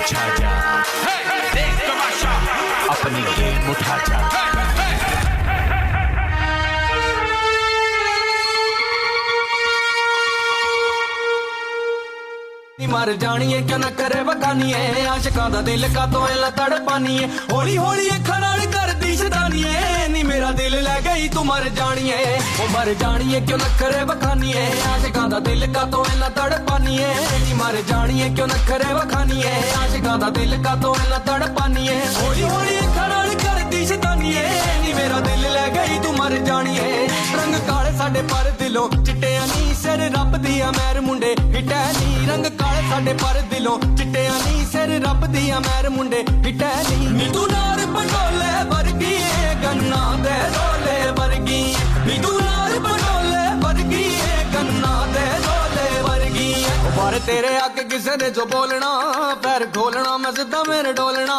छा जा, देख तमाशा, अपनी गेम उठा जा। मर जानिए क्यों न करे बगानिए, आशिकां दा दिल का तो इला तड़पानिए, हौली हौली अखां नाल करदी शैतानिए, नी मेरा दिल ले गई तू मर जानिए। ओ मर जानिए क्यों न करे बगानिए, आशिकां दा दिल का तो इला तड़पानिए, नी मर जानिए क्यों न करे बगानिए, आशिकां दा दिल का तो इला तड़पानिए, हौली हौली अखां नाल करदी शैतानिए, नी मेरा दिल ले गई तू मर जानिए। रंग काले साडे पर दिलों चिट्टे नी, सिर रब दिया मैर मुंडे हिटे नी, रंग काले साडे पर दिलों चिट्टे नी, सिर रब दिया मैर मुंडे हिटे नी। नी तू नार पंडोले वर्गी गन्ना दे रोले वर्गी, नी तू नार पंडोले वर्गी गन्ना दे रोले वर्गी। पर तेरे आगे किसे ने जो बोलना, पैर खोलना मैं सिद्धा मेरे डोलना।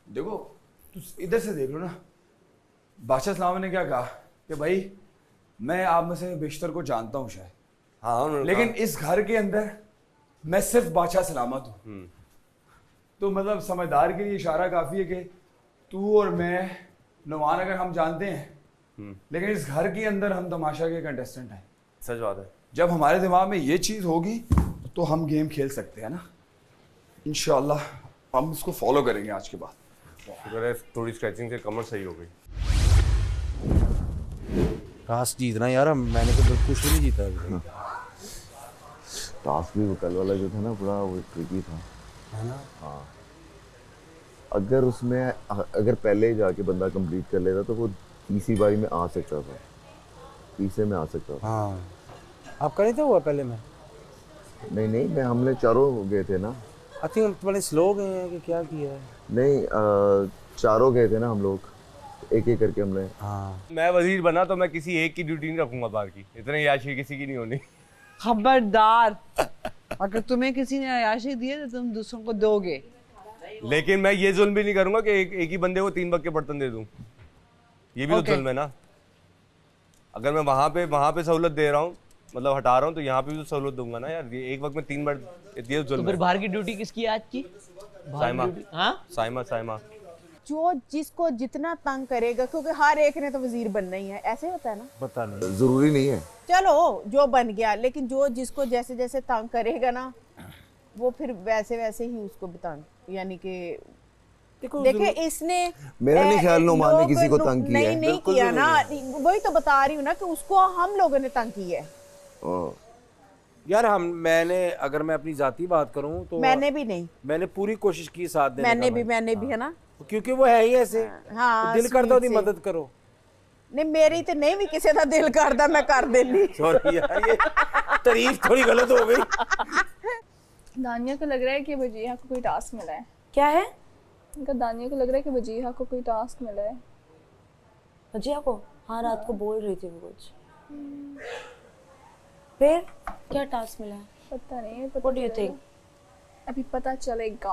देखो इधर से देख लो ना, बादशाह सलाम ने क्या कहा कि भाई मैं आप में से बेशतर को जानता हूँ शायद, हाँ, लेकिन इस घर के अंदर मैं सिर्फ बादशाह सलामत हूँ। तो मतलब समझदार के लिए इशारा काफी है कि तू और मैं नुमान अगर हम जानते हैं, लेकिन इस घर के अंदर हम तमाशा के कंटेस्टेंट हैं। सच बात है। जब हमारे दिमाग में ये चीज होगी तो हम गेम खेल सकते हैं ना, इंशाल्लाह हम इसको फॉलो करेंगे आज के बाद। शुक्र है थोड़ी स्ट्रेचिंग से कमर सही हो गई। टास्क जीतना यार, मैंने तो बिल्कुल कुछ भी नहीं जीता अभी। टास्क भी वो कल वाला जो था ना, पूरा वो ट्रिकी था, है ना? हाँ, अगर पहले ही जाके बंदा कंप्लीट कर लेता तो वो तीसरी बारी में आ सकता था, तीसरे में आ सकता था। हाँ, आपका नहीं था हुआ पहले में? नहीं मैं हमने चारों गए थे ना। आई थिंक तुम्हारे स्लो गए हैं कि क्या किया है? नहीं, चारों गए थे ना हम लोग, एक एक करके हमने। हाँ, मैं वजीर बना तो मैं किसी एक की ड्यूटी नहीं रखूंगा बाहर की, इतने याशी किसी की नहीं होनी। खबरदार, अगर तुम्हें किसी ने अयाशी दी है तो तुम दूसरों को दोगे। लेकिन मैं ये जुल्म भी नहीं करूंगा कि एक ही बंदे को 3 वक्त के बर्तन दे दूं, ये भी तो जुल्म है ना। अगर मैं वहां पे सहूलत दे रहा हूँ, मतलब हटा रहा हूँ, तो यहाँ पे भी तो सहूलत दूंगा ना यार। ये एक वक्त में 3 बार ये जुल्म तो फिर बाहर की ड्यूटी किसकी है आज की? साइमा, हाँ? साइमा जो जिसको जितना तंग करेगा, क्योंकि हर एक ने तो वजीर बनना ही है, ऐसे होता है ना। पता नहीं, जरूरी नहीं है। चलो जो बन गया, लेकिन जो जिसको जैसे जैसे तंग करेगा ना, वो फिर वैसे वैसे ही उसको भी तंग, यानी कि देखिए इसने मेरा नहीं ख्याल नुमान ने किसी को तंग किया है। नहीं किया ना, वही तो बता रही हूँ ना कि उसको हम लोगों ने तंग किया है यार। अगर मैं अपनी जाती बात करूं तो मैंने भी नहीं, मैंने पूरी कोशिश की साथ देने मैंने भी है ना, क्योंकि वो है ही ऐसे। हाँ, दिल करता होती मदद करो। नहीं मेरी तो नहीं भी किसी का दिल करता मैं कर देनी। सॉरी यार, ये तारीफ थोड़ी गलत हो गई। दानिया को लग रहा है कि वजीहा को कोई टास्क मिला है। क्या है? उनका दानिया को लग रहा है कि वजीहा को कोई टास्क मिला है। वजीहा को? हाँ, रात को बोल रही थी वो कुछ। फिर क्या टास्क मिला है? पता नहीं। What do you think? अभी पता चलेगा।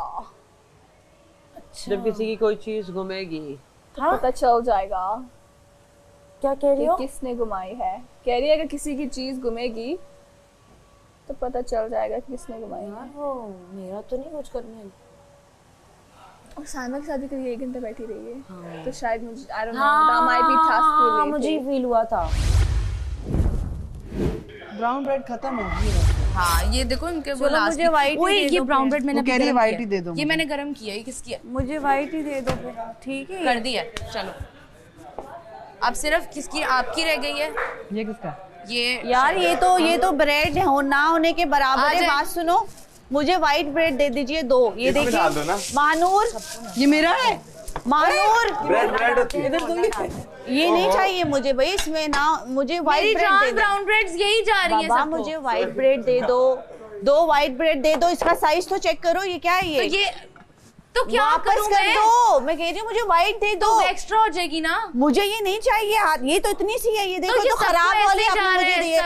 अच्छा, जब किसी की कोई चीज घूमेगी तो पता चल जाएगा। क्या कह रही हो? किसने घुमाई है? कह रही है अगर किसी की चीज घूमेगी तो पता चल जाएगा कि किसने घुमाई है। वो मेरा तो नहीं कुछ करने। और साइमा की शादी के लिए 1 घंटा बैठी रही है। हाँ। तो शायद मुझे I don't know, that might be task related। मुझे फील हुआ था। ब्राउन ब्रेड खत्म हो गई। हाँ, ये देखो इनके वो लास्ट मुझे वाइट ही दे ये दो। ब्राउन ब्रेड मैंने वो कह रही है वाइट ही दे दो। ये मैंने गरम किया, ये किसकी है? मुझे वाइट ही दे दो फिर। ठीक है, कर दी है। चलो अब सिर्फ किसकी, आपकी रह गई है। ये किसका? ये यार ये तो ब्रेड ना होने के बराबर है। बात सुनो, मुझे वाइट ब्रेड दे दीजिए 2। ये देखिए महानूर, ये मेरा है। महानूर ब्रेड होती है। ये नहीं चाहिए मुझे भाई, इसमें ना मुझे वाइट ब्रेड दे दो। ब्राउन ब्रेड्स यही जा रही है बाबा, मुझे वाइट ब्रेड दे दो। 2 वाइट ब्रेड दे दो। इसका साइज तो चेक करो, ये क्या है? ये तो क्या वापस कर दो। मैं कह रही हूँ मुझे वाइट दे दो। तो एक्स्ट्रा हो जाएगी ना। मुझे ये नहीं चाहिए, ये तो इतनी सी है। ये देखो तो खराब वाले आपने मुझे दिए।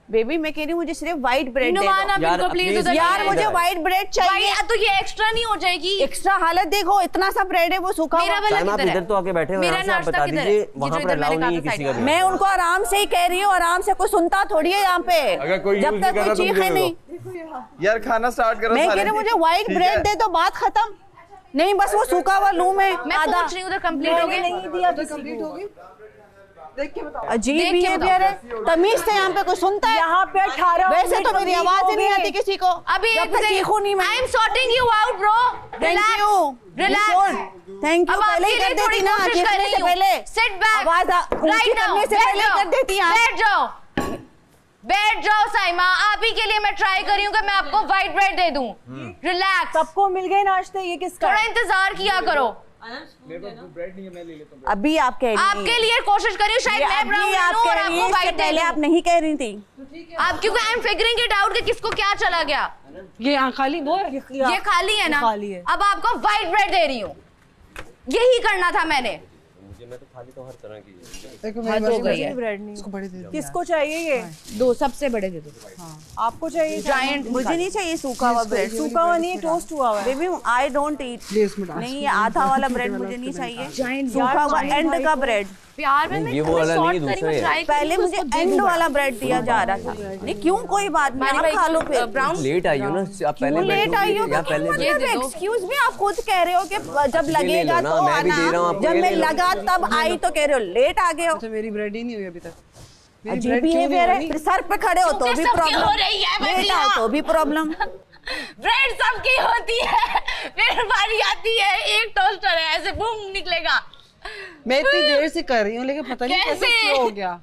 बेबी मैं कह रही हूँ मुझे सिर्फ व्हाइट ब्रेड दे नुमान, आप दो इनको प्लीज उधर यार, ले मुझे जाओ। व्हाइट ब्रेड चाहिए। तो ये एक्स्ट्रा नहीं हो जाएगी? एक्स्ट्रा हालत देखो, इतना सा ब्रेड है वो सूखा मेरा वाला आप किधर इधर है? तो आके बैठे हो, मेरा यहाँ से आप नाश्ता बता किधर है? दीजिए, ये वहाँ जो पर इधर अलाउ मैंने नहीं है कहा था किसी का भी। मैं उनको आराम से ही कह रही हूँ, आराम से कोई सुनता थोड़ी है यहाँ पे, अगर कोई जब use तक नहीं कर कोई रहा तो चीखे मुझे नहीं। यार खाना स्टार्ट करो मैं कह रही हूँ मुझे व्हाइट ब्रेड दे दो, बात खत्म। नहीं बस वो सूखा हुआ लूं मैं मैं सोच रही हूँ उधर कंप्लीट हो गया। नहीं दिया तो कंप्लीट होगी। देख के बताओ। अजीब देख के बिहेवियर है, तमीज से यहाँ पे कोई सुनता है? यहाँ पे 18 वैसे तो मेरी आवाज ही नहीं आती किसी को। अभी जब तक चीखूं नहीं मैं। I am sorting you out bro. Thank you, relax. Thank you. अब पहले ही आपके कर लिए थोड़ी देती ना, कोशिश कर चीखने रही से हूँ। पहले सिट बैक आवाज ऊंची करने से पहले ही कर देती आप। बैठ जाओ, बैठ जाओ साइमा। आप ही के लिए मैं ट्राई कर रही हूँ कि मैं आपको व्हाइट ब्रेड दे दूं। रिलैक्स। सबको मिल गए नाश्ते, ये किसका? थोड़ा इंतजार किया करो। अभी आप कह रही हैं। आपके लिए कोशिश कर रही हूँ, शायद मैं ब्राउन आप लूं और कह रही आपको हैं, व्हाइट इससे दे पहले दूं। आप नहीं कह रही थी। आप क्योंकि I am figuring it out कि किसको क्या चला गया। ये यहाँ खाली दो है। ये खाली है ना, खाली है। अब आपको व्हाइट ब्रेड दे रही हूँ। यही करना था मैंने। मैं तो खाली तो हर तरह की हाँ, हो गई है। ब्रेड नहीं, इसको बड़े दे दो। किसको चाहिए ये? दो सबसे बड़े दे दो। आपको चाहिए? जायंट मुझे नहीं चाहिए सूखा हुआ ब्रेड। सूखा हुआ नहीं, टोस्ट हुआ हुआ है। Baby I don't eat. नहीं, ये आधा वाला ब्रेड मुझे नहीं चाहिए, सूखा यार, हुआ एंड का ब्रेड। प्यार में मैं ये वो वाला नहीं है, दूसरा ही है। पहले मुझे एंड वाला ब्रेड दिया जा रहा था। नहीं क्यों, कोई बात नहीं, आप खा लो फिर। ब्राउन लेट आई हो ना, आप पहले लेट आई हो या पहले एक्सक्यूज मी, आप खुद कह रहे हो कि जब लगेगा लो तो ना, मैं भी दे रहा हूँ आना, आपको, जब ये मैं ले लो। लगा तब आई तो कह रहे हो लेट आ गए हो। तो मेरी ब्रेड ही नहीं हुई अभी तक। अजीब बिहेवियर है, फिर सर पे खड़े हो तो क्योंकि भी सबकी प्रॉब्लम, हो रही है लेट वसीला। आओ तो भी प्रॉब्लम। ब्रेड सबकी होती है, फिर बारी आती है, एक टोस्टर है ऐसे बूम निकलेगा। मैं इतनी देर से कर रही हूँ लेकिन पता नहीं कैसे slow हो गया।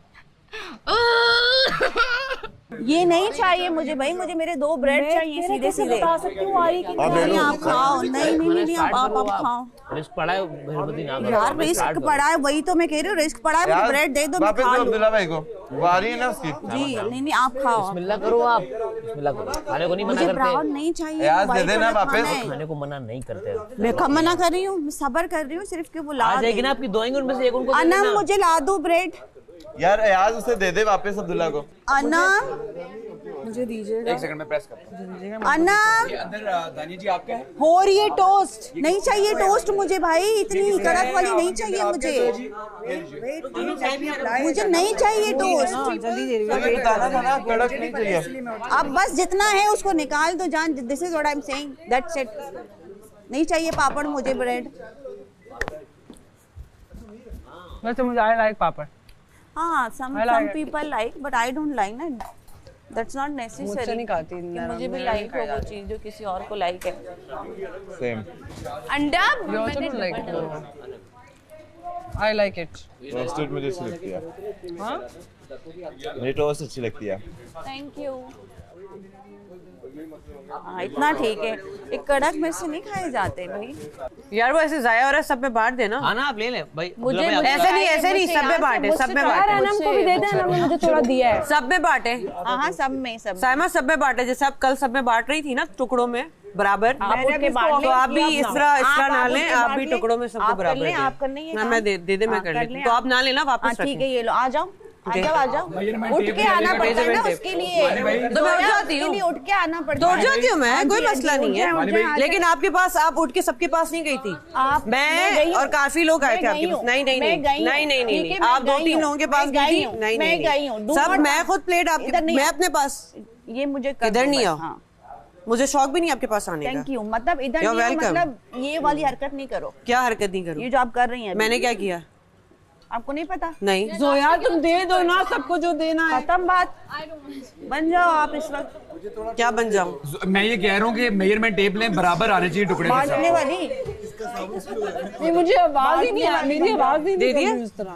ये नहीं चाहिए मुझे भाई, मुझे मेरे 2 ब्रेड चाहिए सीधे सीधे। बता सकती हूँ आई कि नहीं आप खाओ, नहीं आप खाओ। रिस्क पड़ा है मेहरबानी ना यार रिस्क पड़ा है, वही तो मैं कह रही हूँ, रिस्क पड़ा है, मुझे ब्रेड दे दो, मैं वापस खा दो लूं। अब्दुल्ला भाई को, वारी है ना उसकी। जी नहीं आप खाओ। बिस्मिल्लाह करो आप, बिस्मिल्लाह करो। खाने को नहीं मना मुझे करते, ब्राउन नहीं चाहिए, यार दे white देना वाला वापस। खाना है। खाने को मना नहीं करते। मैं कब मना कर रही हूँ, मैं सबर कर रही हूँ सिर्फ कि वो ला आ जाएगी दे। ना आपकी दोएंगे उनमें से एक उनको दे अनम देना। मुझे ला दो ब्रेड। यार यार उसे दे दे वापस अब्दुल्ला को। अनम मुझे दीजिएगा। एक सेकंड में प्रेस करता हूं। अनम ये अंदर दानिया जी आपका है? हो रही है टोस्ट। नहीं चाहिए टोस्ट मुझे भाई, इतनी कड़क वाली नहीं चाहिए मुझे, मुझे नहीं चाहिए टोस्ट। जल्दी दे रही हूँ। बताना था ना कड़क नहीं चाहिए। अब बस जितना है उसको निकाल दो जान, this is what I am saying, that's it. नहीं चाहिए पापड़ मुझे, ब्रेड। वैसे मुझे आई लाइक पापड़। हाँ some I like it. people like but I don't like ना, that's not necessary मुझसे नहीं खाती, कि नरम मुझे भी नरम लाइक हो खाई वो जाती। चीज जो किसी और को लाइक है। सेम। अंडा You also don't like it. I like it. Toasted मुझे अच्छी लगती है। हाँ? मेरी टोस्ट अच्छी लगती है। Thank you. हाँ इतना ठीक है, एक कड़क मिर्च नहीं खाए जाते भाई। यार वो ऐसे जाया हो रहा है, सब में बांट देना। हाँ ना आप ले ले भाई। मुझे ऐसे नहीं सब में बांटे, सब में बांटे। अनम को भी दे दे, अनम ने मुझे थोड़ा दिया है। सब में बांटे। हाँ सब में सब। साइमा सब में बांटे, जैसे आप कल सब में बांट रही थी ना टुकड़ों में बराबर, आप उठ के बांट तो लें, आप भी इस तरह ना आप लें, उठ के आप बांट भी लें। टुकड़ों में सबको आप कर बराबर लें, दें। आप करने ये हाँ मैं दे दे मैं कर लेती हूँ, तो आप ना लेना वापस ठीक है, ये लो आ जाओ, आ जाओ उठ टेप के आना ले पड़ता है ना टेप। उसके लिए, तो मैं उठ जाती हूँ, उठ के आना पड़ता तो है। उठ जाती हूँ मैं, हाँ कोई जी, मसला हाँ जी, नहीं उठ जाए, है। लेकिन आपके पास, आप उठ के सबके पास नहीं गई थी, आप मैं और काफी लोग आए थे आपके पास। नहीं नहीं नहीं नहीं नहीं, आप 2-3 लोगों के पास गई थी। नहीं नहीं सब, मैं खुद प्लेट आपके, मैं अपने पास, ये मुझे इधर नहीं आओ, मुझे शौक भी नहीं आपके पास आने का। थैंक यू, मतलब इधर You're नहीं आओ, welcome. मतलब ये वाली हरकत नहीं करो। क्या हरकत नहीं करूँ? ये जो आप कर रही हैं, मैंने क्या किया? आपको नहीं पता? नहीं जोया तुम दे दो ना सबको जो देना है। खत्म बात, बन जाओ आप इस वक्त। क्या बन जाऊँ? मैं ये कह रहा हूँ कि मेजरमेंट टेप लें, बराबर आने चाहिए टुकड़े के बांटने साथ। वाली ये मुझे आवाज ही नहीं आ, मेरी आवाज ही दे नहीं दिया? कर इस तरह।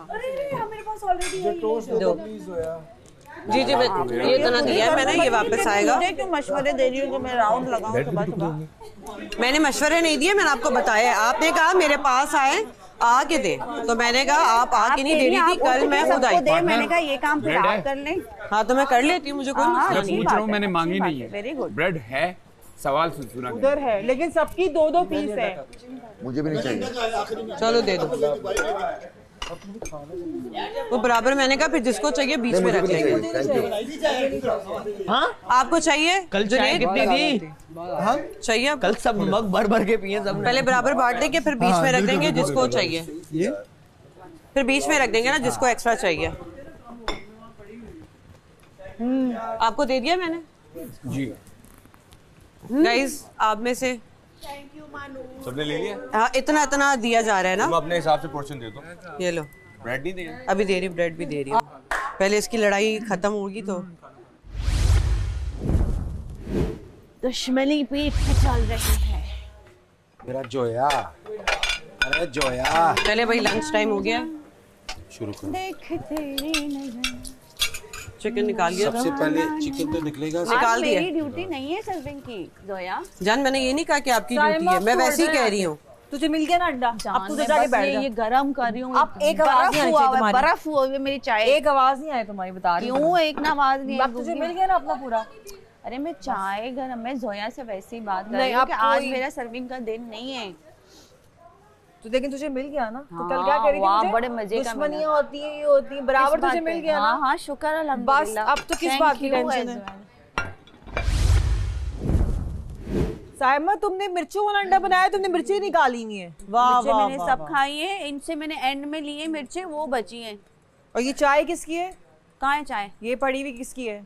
जी जी, ये इतना दिया है मैंने, ये वापस आएगा। मुझे क्यों मशवरे दे रही हूँ कि मैं राउंड लगाऊं सुबह सुबह? मैंने मशवरे नहीं दिए, मैंने आपको बताया, आपने कहा मेरे पास आए आके दे, तो मैंने कहा आप आके नहीं दे रही थी, कल मैं खुद आई। मैंने कहा ये काम फिर आप कर लें। हाँ तो मैं कर लेती हूँ, मुझे कोई हाँ, मसला मैं नहीं। पूछ रहा हूँ, मैंने मांगी नहीं वेरी है। गुड। ब्रेड है, सवाल सुना गया। उधर है लेकिन सबकी 2-2 पीस है। मुझे भी नहीं चाहिए। चलो दे दो। वो बराबर मैंने कहा फिर जिसको चाहिए बीच में रख लेंगे। हाँ आपको चाहिए? कल चाय कितनी थी? हाँ चाहिए? कल सब मग भर भर के पिए सब। पहले बराबर बांट देंगे फिर बीच में रख देंगे जिसको चाहिए। फिर बीच में रख देंगे ना जिसको एक्स्ट्रा चाहिए। आपको दे दिया मैंने जी। गाइस आप में से सबने ले लिया? हाँ इतना इतना दिया जा रहा है ना। मैं अपने हिसाब से पोर्शन दे दूं। ये लो ब्रेड नहीं देंगे? अभी दे रही, ब्रेड भी दे रही हूँ। पहले इसकी लड़ाई खत्म होगी तो। दुश्मनी पीठ पे चल रही है मेरा जोया, अरे जोया। पहले भाई लंच टाइम हो गया, शुरू करो। देख तेरी नजर। चिकन निकाल दिया। सबसे पहले चिकन तो निकलेगा। निकाल दिया। मेरी ड्यूटी नहीं है सर्विंग की जोया। जान मैंने ये नहीं कहा कि आपकी ड्यूटी है, मैं वैसे ही कह रही हूँ। तुझे मिल गया ना अंडा, अब तू जाके बैठ जा। ये गरम कर रही हूँ। अब एक आवाज नहीं आई तुम्हारी। बर्फ हुआ है मेरी चाय। एक आवाज नहीं आई तुम्हारी, बता रही हूँ। क्यों एक ना आवाज नहीं आई? अब तुझे मिल गया ना अपना पूरा। अरे मैं चाय गरम, मैं जोया से वैसे ही बात कर रही हूँ कि आज मेरा सर्विंग का दिन नहीं है। तो लेकिन तुझे मिल गया ना, तो कल हाँ, क्या कह रही थी मुझे? बड़े मजे का दुश्मनियां होती है, ये होती है, बराबर तुझे मिल गया ना। हाँ शुक्र अल्हम्दुलिल्लाह। बस अब तो किस बात की टेंशन है? साइमा तुमने मिर्चों वाला अंडा बनाया, तुमने मिर्ची निकाली नहीं है। वाह वाह, मैंने सब खाई है, इनसे मैंने एंड में लिए मिर्चें, वो बची हैं। और ये चाय किसकी है? कहाँ है चाय? ये पड़ी हुई किसकी है?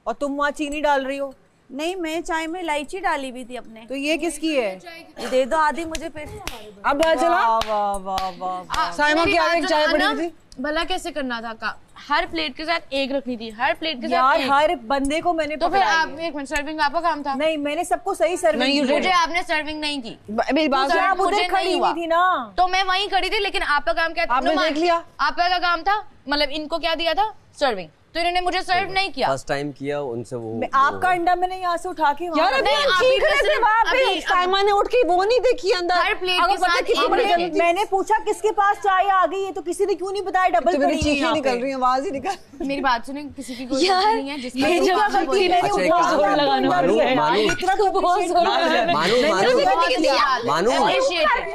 और तुम वहाँ चीनी डाल रही हो। नहीं मैं चाय में इलायची डाली भी थी अपने। तो ये किसकी है? दे दो आधी मुझे फिर। अब चला। वाह वाह वाह। साइमा की आगे चाय पड़ी थी। भला कैसे करना था? हर प्लेट के साथ एक रखनी थी, हर प्लेट के साथ यार एक। हर बंदे को मैंने तो फिर आप एक मिनट, सर्विंग आपका काम था? नहीं मैंने सबको सही सर्विंग की। मुझे आपने सर्विंग नहीं की। मेरी बात सुनो, आप उधर खड़ी हुई थी ना। तो मैं वहीं खड़ी थी, लेकिन आपका काम क्या था? आपने देख लिया। आपका क्या काम था? मतलब इनको क्या दिया था? सर्विंग। तो इन्होंने मुझे सर्व नहीं किया। फर्स्ट टाइम किया उनसे वो। आपका अंडा मैंने यहाँ से उठा के यार अभी साइमा ने उठ के वो नहीं देखी अंदर। हर प्लेट के साथ मैंने पूछा किसके पास चाय आ गई है, तो किसी ने क्यों नहीं बताया? डबल पड़ी चीखें निकल रही है, आवाज ही निकल। मेरी बात सुने, किसी की कोई गलती नहीं है जिसमें मेरी क्या गलती है? मैंने बहुत जोर लगाना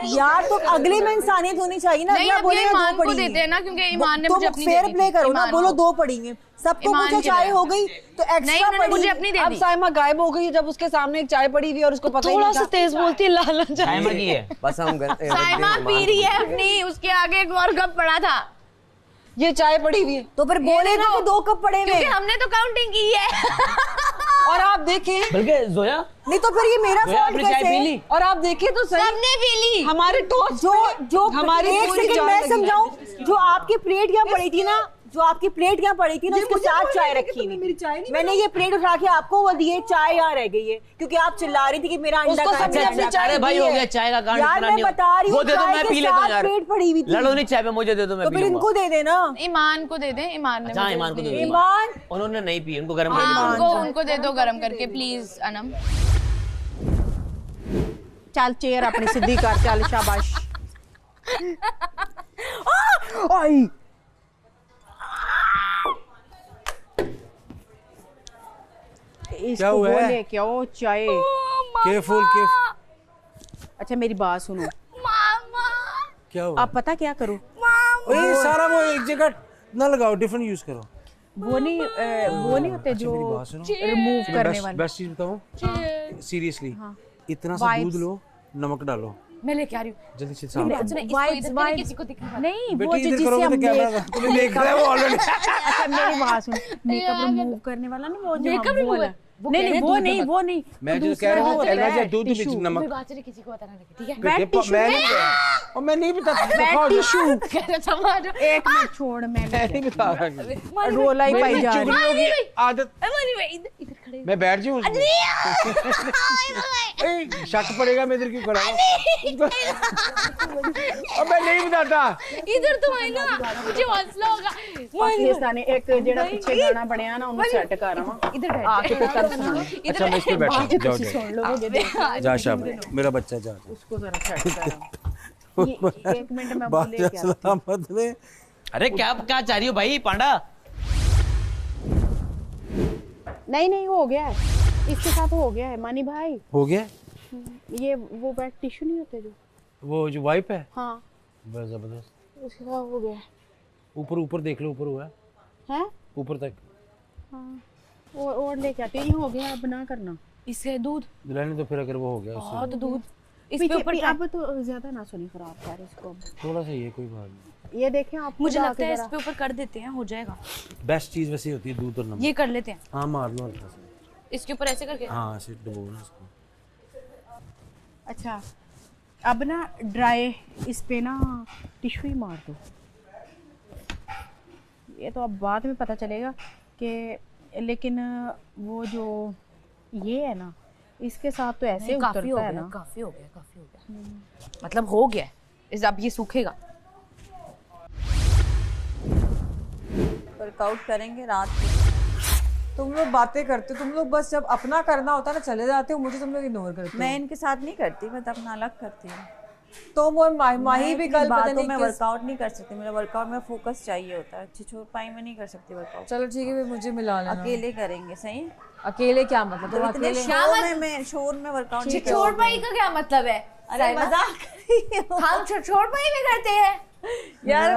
यार, तो अगले में इंसानियत होनी चाहिए ना। नहीं अपने ईमान को देते हैं ना, क्योंकि ईमान ने मुझे अपनी फेयर प्ले करो ना, बोलो दो पड़ेंगे। सबको पूछो चाय हो गई तो एक्स्ट्रा पड़ी। मुझे अपनी दे दी। अब साइमा गायब हो गई जब उसके सामने एक चाय पड़ी हुई और उसको पता ही नहीं था। थोड़ा सा तेज बोलती है, लाल चाय साइमा की है। बस हम साइमा पी रही है अपनी, उसके आगे एक और कप पड़ा था। ये चाय पड़ी हुई है तो फिर बोले ना कि 2 कप पड़े हुए, क्योंकि हमने तो काउंटिंग की है। और आप देखें, बल्कि जोया नहीं तो फिर ये मेरा फॉल्ट कैसे? और आप देखिए तो सही, सबने पी ली। हमारे टोस्ट जो हमारी एक सेकंड मैं समझाऊं, जो आपकी प्लेट यहाँ पड़ी थी ना, जो आपकी प्लेट यहाँ पड़ी थी ना, उसके साथ चाय रखी हुई। मैंने ये प्लेट उठा के आपको वो दिए, चाय यहाँ रह गई है क्योंकि आप चिल्ला रही थी कि मेरा अंडा अरे भाई हो गया चाय का कांड। यार मैं बता रही हूँ, वो दे दो, मैं पी लेता हूँ यार। प्लेट पड़ी हुई थी। लड़ो नहीं चाय पे, मुझे दे दो, मैं तो फिर इनको दे देना। ईमान को दे दे। ईमान ने अच्छा ईमान को दे दो। ईमान उन्होंने नहीं पी, उनको गर्म कर उनको दे दो गर्म करके प्लीज। अनम चल चेयर अपनी सीधी कर, चल शाबाश। आई इसको वो लेके आओ चाय। Careful careful. अच्छा मेरी बात सुनो, क्या हुआ? आप पता क्या करो, ये सारा वो एक जगह ना लगाओ, डिफरेंट यूज करो। वो नहीं होते जो रिमूव करने वाले। बेस्ट चीज बताऊं सीरियसली, इतना सा दूध लो, नमक डालो, मैं लेके आ रही हूँ जल्दी से साफ। किसी को दिखा नहीं वो जिससे हम तुम्हें देख रहे हो ऑलरेडी। अच्छा मेरी बात सुन, मेकअप रिमूव करने वाला ना, वो जो मेकअप रिमूवर नहीं वो नहीं मैं जो कह रहा हूँ पहले दूध में नमक। बात चले, किसी को बताना नहीं, ठीक है? मैं नहीं बता टिश्यू। एक मिनट छोड़, मैं नहीं बता रहा। रोला ही पाई जा रही है आदत। इधर खड़े मैं बैठ जाऊँ, शक पड़ेगा मैं इधर क्यों खड़ा हूँ। अब मैं नहीं बताता। इधर तो है ना, मुझे हौसला होगा। पाकिस्तानी एक जेड़ा पीछे गाना बढ़िया ना, उन्हें सेट कर रहा हूं। इधर बैठ आके तो कर सुना। अच्छा मैं इस पे बैठा हूं, जाओ सुन लो, जा शाबाश, मेरा बच्चा जा, उसको जरा सेट कर। एक मिनट में बोले क्या सलामत में। अरे क्या चाह रही हो भाई पांडा? नहीं हो गया है, इसके साथ हो गया है मानी भाई। हो गया ये वो वेट टिश्यू नहीं होते जो, वो जो वाइप है। हाँ बस जबरदस्त। उसका हो गया ऊपर ऊपर देख लो, ऊपर हुआ है हैं? ऊपर तक। हाँ और लेके आते हैं। हो गया, अब ना करना इससे दूध दिलाने तो फिर अगर वो हो गया उससे बहुत दूध इस पीछे पे ऊपर अब तो ज्यादा ना सुनी खराब कर इसको। थोड़ा सा ये कोई बात नहीं। ये देखें आप, मुझे लगता है इस पे ऊपर कर देते हैं, हो जाएगा। बेस्ट चीज वैसे होती है दूध और नमक। ये कर लेते हैं। हाँ मार लो हल्का सा, इसके ऊपर ऐसे करके। हाँ ऐसे डुबोना इसको। अच्छा अब ना ड्राई इस पे ना टिश्यू ही मार दो। ये तो अब बाद में पता चलेगा कि, लेकिन वो जो ये है ना इसके साथ तो ऐसे उतरता है ना। काफी हो गया मतलब हो गया इस, अब ये सूखेगा। वर्कआउट करेंगे रात को। तुम लोग बातें करते हो, तुम लोग बस जब अपना करना होता है ना चले जाते हो, मुझे तुम लोग इग्नोर करते हो। मैं इनके साथ नहीं करती, मैं तो अपना अलग करती हूँ। तो वो माही भी कल पता नहीं मैं वर्कआउट नहीं कर सकती, मेरा वर्कआउट में फोकस चाहिए होता है। छिछोर पाई में नहीं कर सकती वर्कआउट। चलो ठीक है, मुझे मिला लेना। अकेले करेंगे सही। अकेले क्या मतलब? तो इतने शोर में वर्कआउट नहीं। छिछोर पाई का क्या मतलब है? अरे मजाक हम छिछोर पाई में करते हैं यार।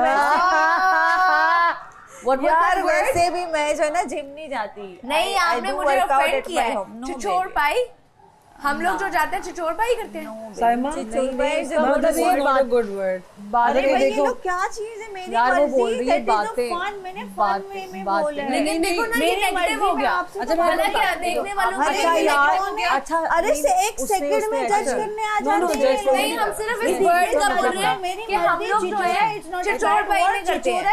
यार वैसे भी मैं जो है ना जिम नहीं जाती। नहीं आपने मुझे ऑफेंड किया है। छिछोर पाई हम लोग जो जाते हैं छिछोर पाई करते हैं। Saima good word. अरे भाई ये लोग क्या चीज है? मेरी यार वो बोल मर्जी, रही है that is the बातें। fun, मैंने फन वे में बोला है। लेकिन देखो ना ये नेगेटिव हो गया। अच्छा क्या देखने वालों को अच्छा यार, अच्छा अरे से एक सेकंड में जज करने आ जाते हैं। नहीं हम सिर्फ इस वर्ड का बोल रहे हैं कि हम लोग जो है छिछोर पाई में करते हैं।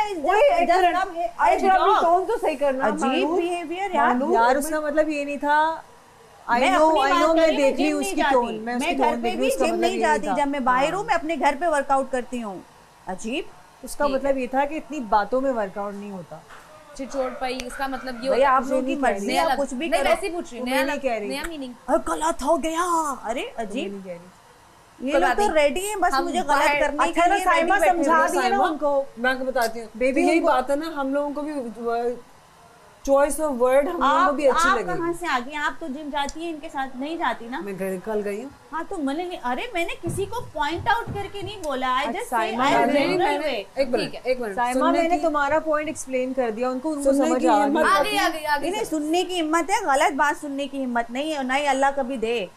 टोन तो सही करना। अजीब बिहेवियर यार उसका मतलब ये नहीं था। मैं देख ली उसकी टोन। मैं घर पे भी जिम नहीं जाती, जब मैं बाहर हूँ मैं अपने घर पे वर्कआउट करती हूँ। अजीब उसका मतलब ये था कि इतनी बातों में वर्कआउट नहीं होता। छिछोर पाई इसका मतलब ये होता है आप लोगों की मर्जी, आप कुछ भी करो। वैसे पूछ रही नया मीनिंग। गलत हो गया। अरे अजीब ये लोग तो रेडी है बस मुझे गलत करने के लिए। साइमा समझा दिया ना उनको। मैं आपको बताती हूँ बेबी, यही बात है ना, हम लोगों को भी चॉइस ऑफ वर्ड हम लोगों को भी अच्छी लगी। आप कहाँ से आ गई? आप तो जिम जाती है, इनके साथ नहीं जाती ना। मैं कल गई हूँ। हाँ तो मैंने मैंने किसी को पॉइंट आउट करके नहीं बोला। साइमा मैंने तुम्हारा पॉइंट एक्सप्लेन कर दिया उनको समझ आ गई। नहीं सुनने की हिम्मत है, गलत बात सुनने की हिम्मत नहीं है, नहीं अल्लाह कभी दे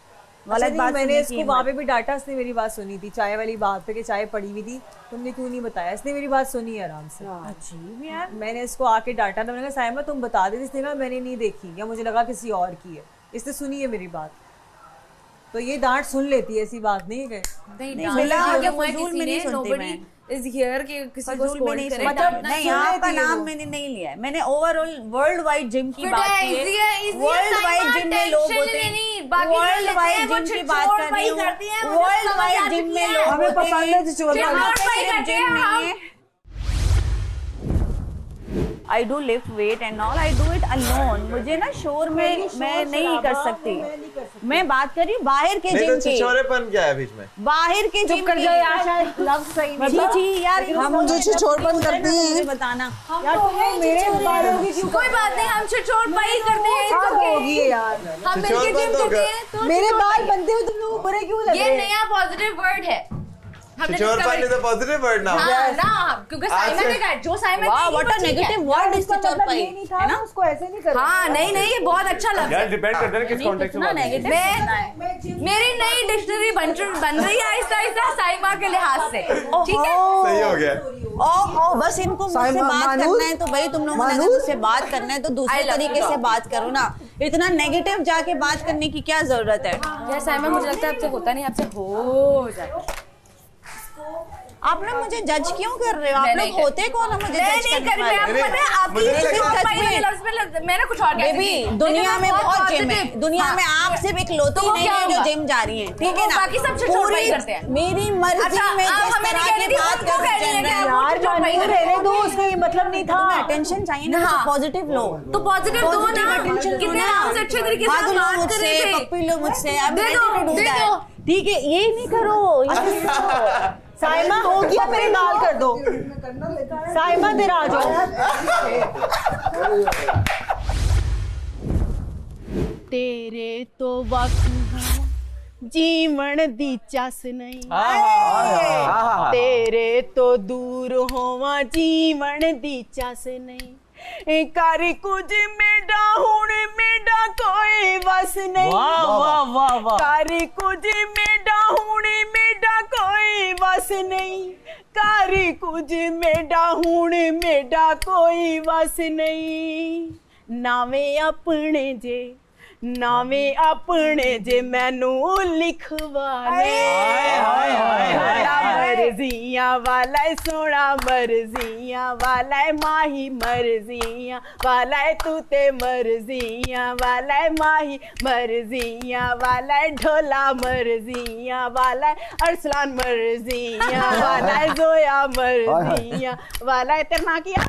गलत बात। मैंने इसको वहाँ पे भी डांटा, इसने मेरी बात सुनी थी चाय वाली बात पे कि चाय पड़ी हुई थी, तुमने क्यों नहीं बताया? इसने मेरी बात सुनी आराम से। अजीब यार। मैंने इसको आके डांटा, मैंने कहा साइमा तुम बता देती। इसने कहा मैंने नहीं देखी या मुझे लगा किसी और की है। इसने सुनी है मेरी बात, तो ये डांट सुन लेती है, ऐसी बात नहीं है। नहीं आपका नाम मैंने नहीं लिया है, मैंने ओवरऑल वर्ल्ड वाइड जिम की बात की है। वर्ल्ड वाइड जिम में लोग होते हैं, वर्ल्ड वाइड जिम की बात कर रही हूँ। वर्ल्ड वाइड जिम में लोग हमें पसंद है जिम नहीं है। I do lift weight and all, I do it alone. मुझे ना शोर में मैं नहीं कर सकती। मैं बात कर रही हूँ बाहर के जिम की। छिछोरेपन क्या है बीच में? बाहर के जिम की। लव सही जी यार, हम जो छिछोरपन करते हैं बताना यार, तुम्हें मेरे बारे में क्यों? कोई बात नहीं, हम छिछोर पाई करते हैं। होगी यार, हम मिलके जिम करते हैं तो मेरे बाल बनते हुए तुम लोग बुरे क्यों लग रहे हैं? ये नया पॉजिटिव वर्ड है। छिछोर पाई तो पॉजिटिव वर्ड ना। ना क्योंकि साइमा ने कहा, जो साइमा वाह व्हाट अ नेगेटिव वर्ड इसका मतलब ये नहीं था ना, उसको ऐसे नहीं करना। हाँ नहीं ये बहुत अच्छा लगा यार, डिपेंड करता है किस कॉन्टेक्स्ट में। मेरी नई डिक्शनरी बन रही है आहिस्ता आहिस्ता साइमा के लिहाज से। ठीक है, सही हो गया। ओ बस इनको मुझसे बात करना है तो भाई तुम लोगों ने मुझसे बात करना है तो दूसरे तरीके से बात करो ना। इतना नेगेटिव जाके बात करने की क्या जरूरत है? यार साइमा मुझे लगता है आपसे होता नहीं, आपसे हो जाता। आप लोग मुझे जज क्यों कर रहे हो? आप लोग होते कौन हो मुझे जज करने वाले? मैंने कुछ और बेबी दुनिया में बहुत जिम है, दुनिया में आप सिर्फ एक लौती नहीं है जो जिम जा रही हैं, ठीक है ना? बाकी सब पूरी मेरी मर्जी में जिस तरह की बात कर रहे हैं यार, रहने दो, उसका ये मतलब नहीं था। अटेंशन चाहिए ना, पॉजिटिव लो तो पॉजिटिव दो ना। कितने हमसे अच्छे तरीके से बात कर रहे थे, पप्पी लो मुझसे, अब ठीक है ये नहीं करो। साइमा हो गया, मेरे गाल कर दो। साइमा तेरा आ जाओ। तेरे तो वक्त जीवन दी चस नहीं आहा। तेरे तो दूर होवा जीवन दी चस नहीं कर कुछ मेरा हुण मेरा कोई बस नहीं वाह वाह वाह वाह कर कुछ मेरा हुण मेरा कोई बस नहीं कर कुछ मेरा हुण मेरा कोई बस नहीं नावे अपने जे मैनू लिखवाने मर्जियां वाला सोना मर्जियां वाला माही मर्जियां वाला तू ते मर्जियां वाला माही मर्जियां वाला ढोला मर्जियां वाला अरसलान मर्जियां वाला जोया मर्जियां वाला तेरा ना किया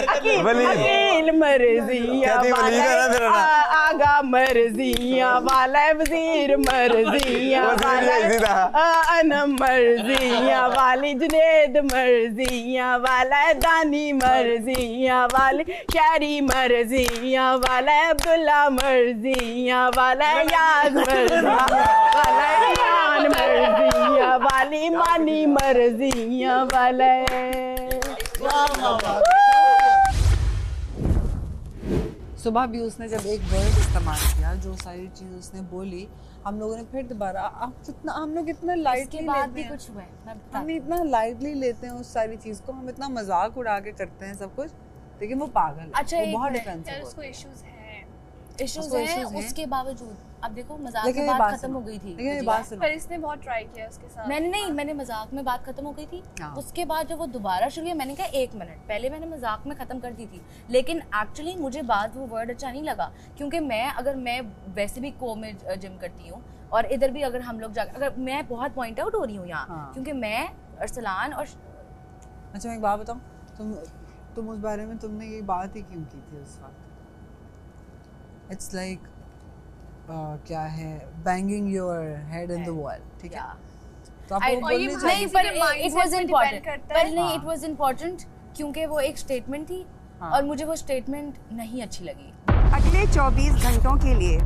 अकील मर्जियां वाला आगा मर्जियां वाला वजीर मर्जियां वाला अनम मर्जियां वाली जुनेद मर्जियां वाला दानी मर्जियां वाली शहरी मर्जियां वाला अब्दुल्ला मर्जियां वाला याद मर्जियां वाला ईमान मर्जियां वाली मानी मर्जियां वाला सुबह भी उसने जब एक वर्ड इस्तेमाल किया, जो सारी चीज़ उसने बोली, हम लोगों ने फिर दोबारा हम लोग इतना लाइटली लेते हैं, कुछ हुआ है हम इतना लाइटली लेते हैं उस सारी चीज़ को, हम इतना मजाक उड़ा के करते हैं सब कुछ, लेकिन वो पागल है। अच्छा, वो बहुत डिफेंसिव उसको इश्यूज हैं उसके बावजूद अब देखो मजाक में बात खत्म हो गई थी, पर इसने बहुत ट्राई किया उसके साथ। मैंने मजाक में बात खत्म हो गई थी, उसके बाद जब वो दोबारा शुरू किया मैंने कहा 1 मिनट पहले मैंने मजाक में खत्म कर दी थी, लेकिन एक्चुअली मुझे बाद वो वर्ड अच्छा नहीं लगा, क्योंकि मैं वैसे भी को में जिम करती हूँ और इधर भी अगर हम लोग अगर मैं बहुत पॉइंट आउट हो रही हूँ यहाँ, क्योंकि मैं अरसलान और अच्छा मैं एक बात बताऊँ, तुम उस बारे में तुमने ये बात ही क्यों की थी उस वक्त? इट्स लाइक क्या है, banging your head in the wall, ठीक है? तो आपको बोलनी चाहिए, पर इट वाज इम्पोर्टेंट क्योंकि वो एक स्टेटमेंट थी और मुझे वो स्टेटमेंट नहीं अच्छी लगी। अगले 24 घंटों के लिए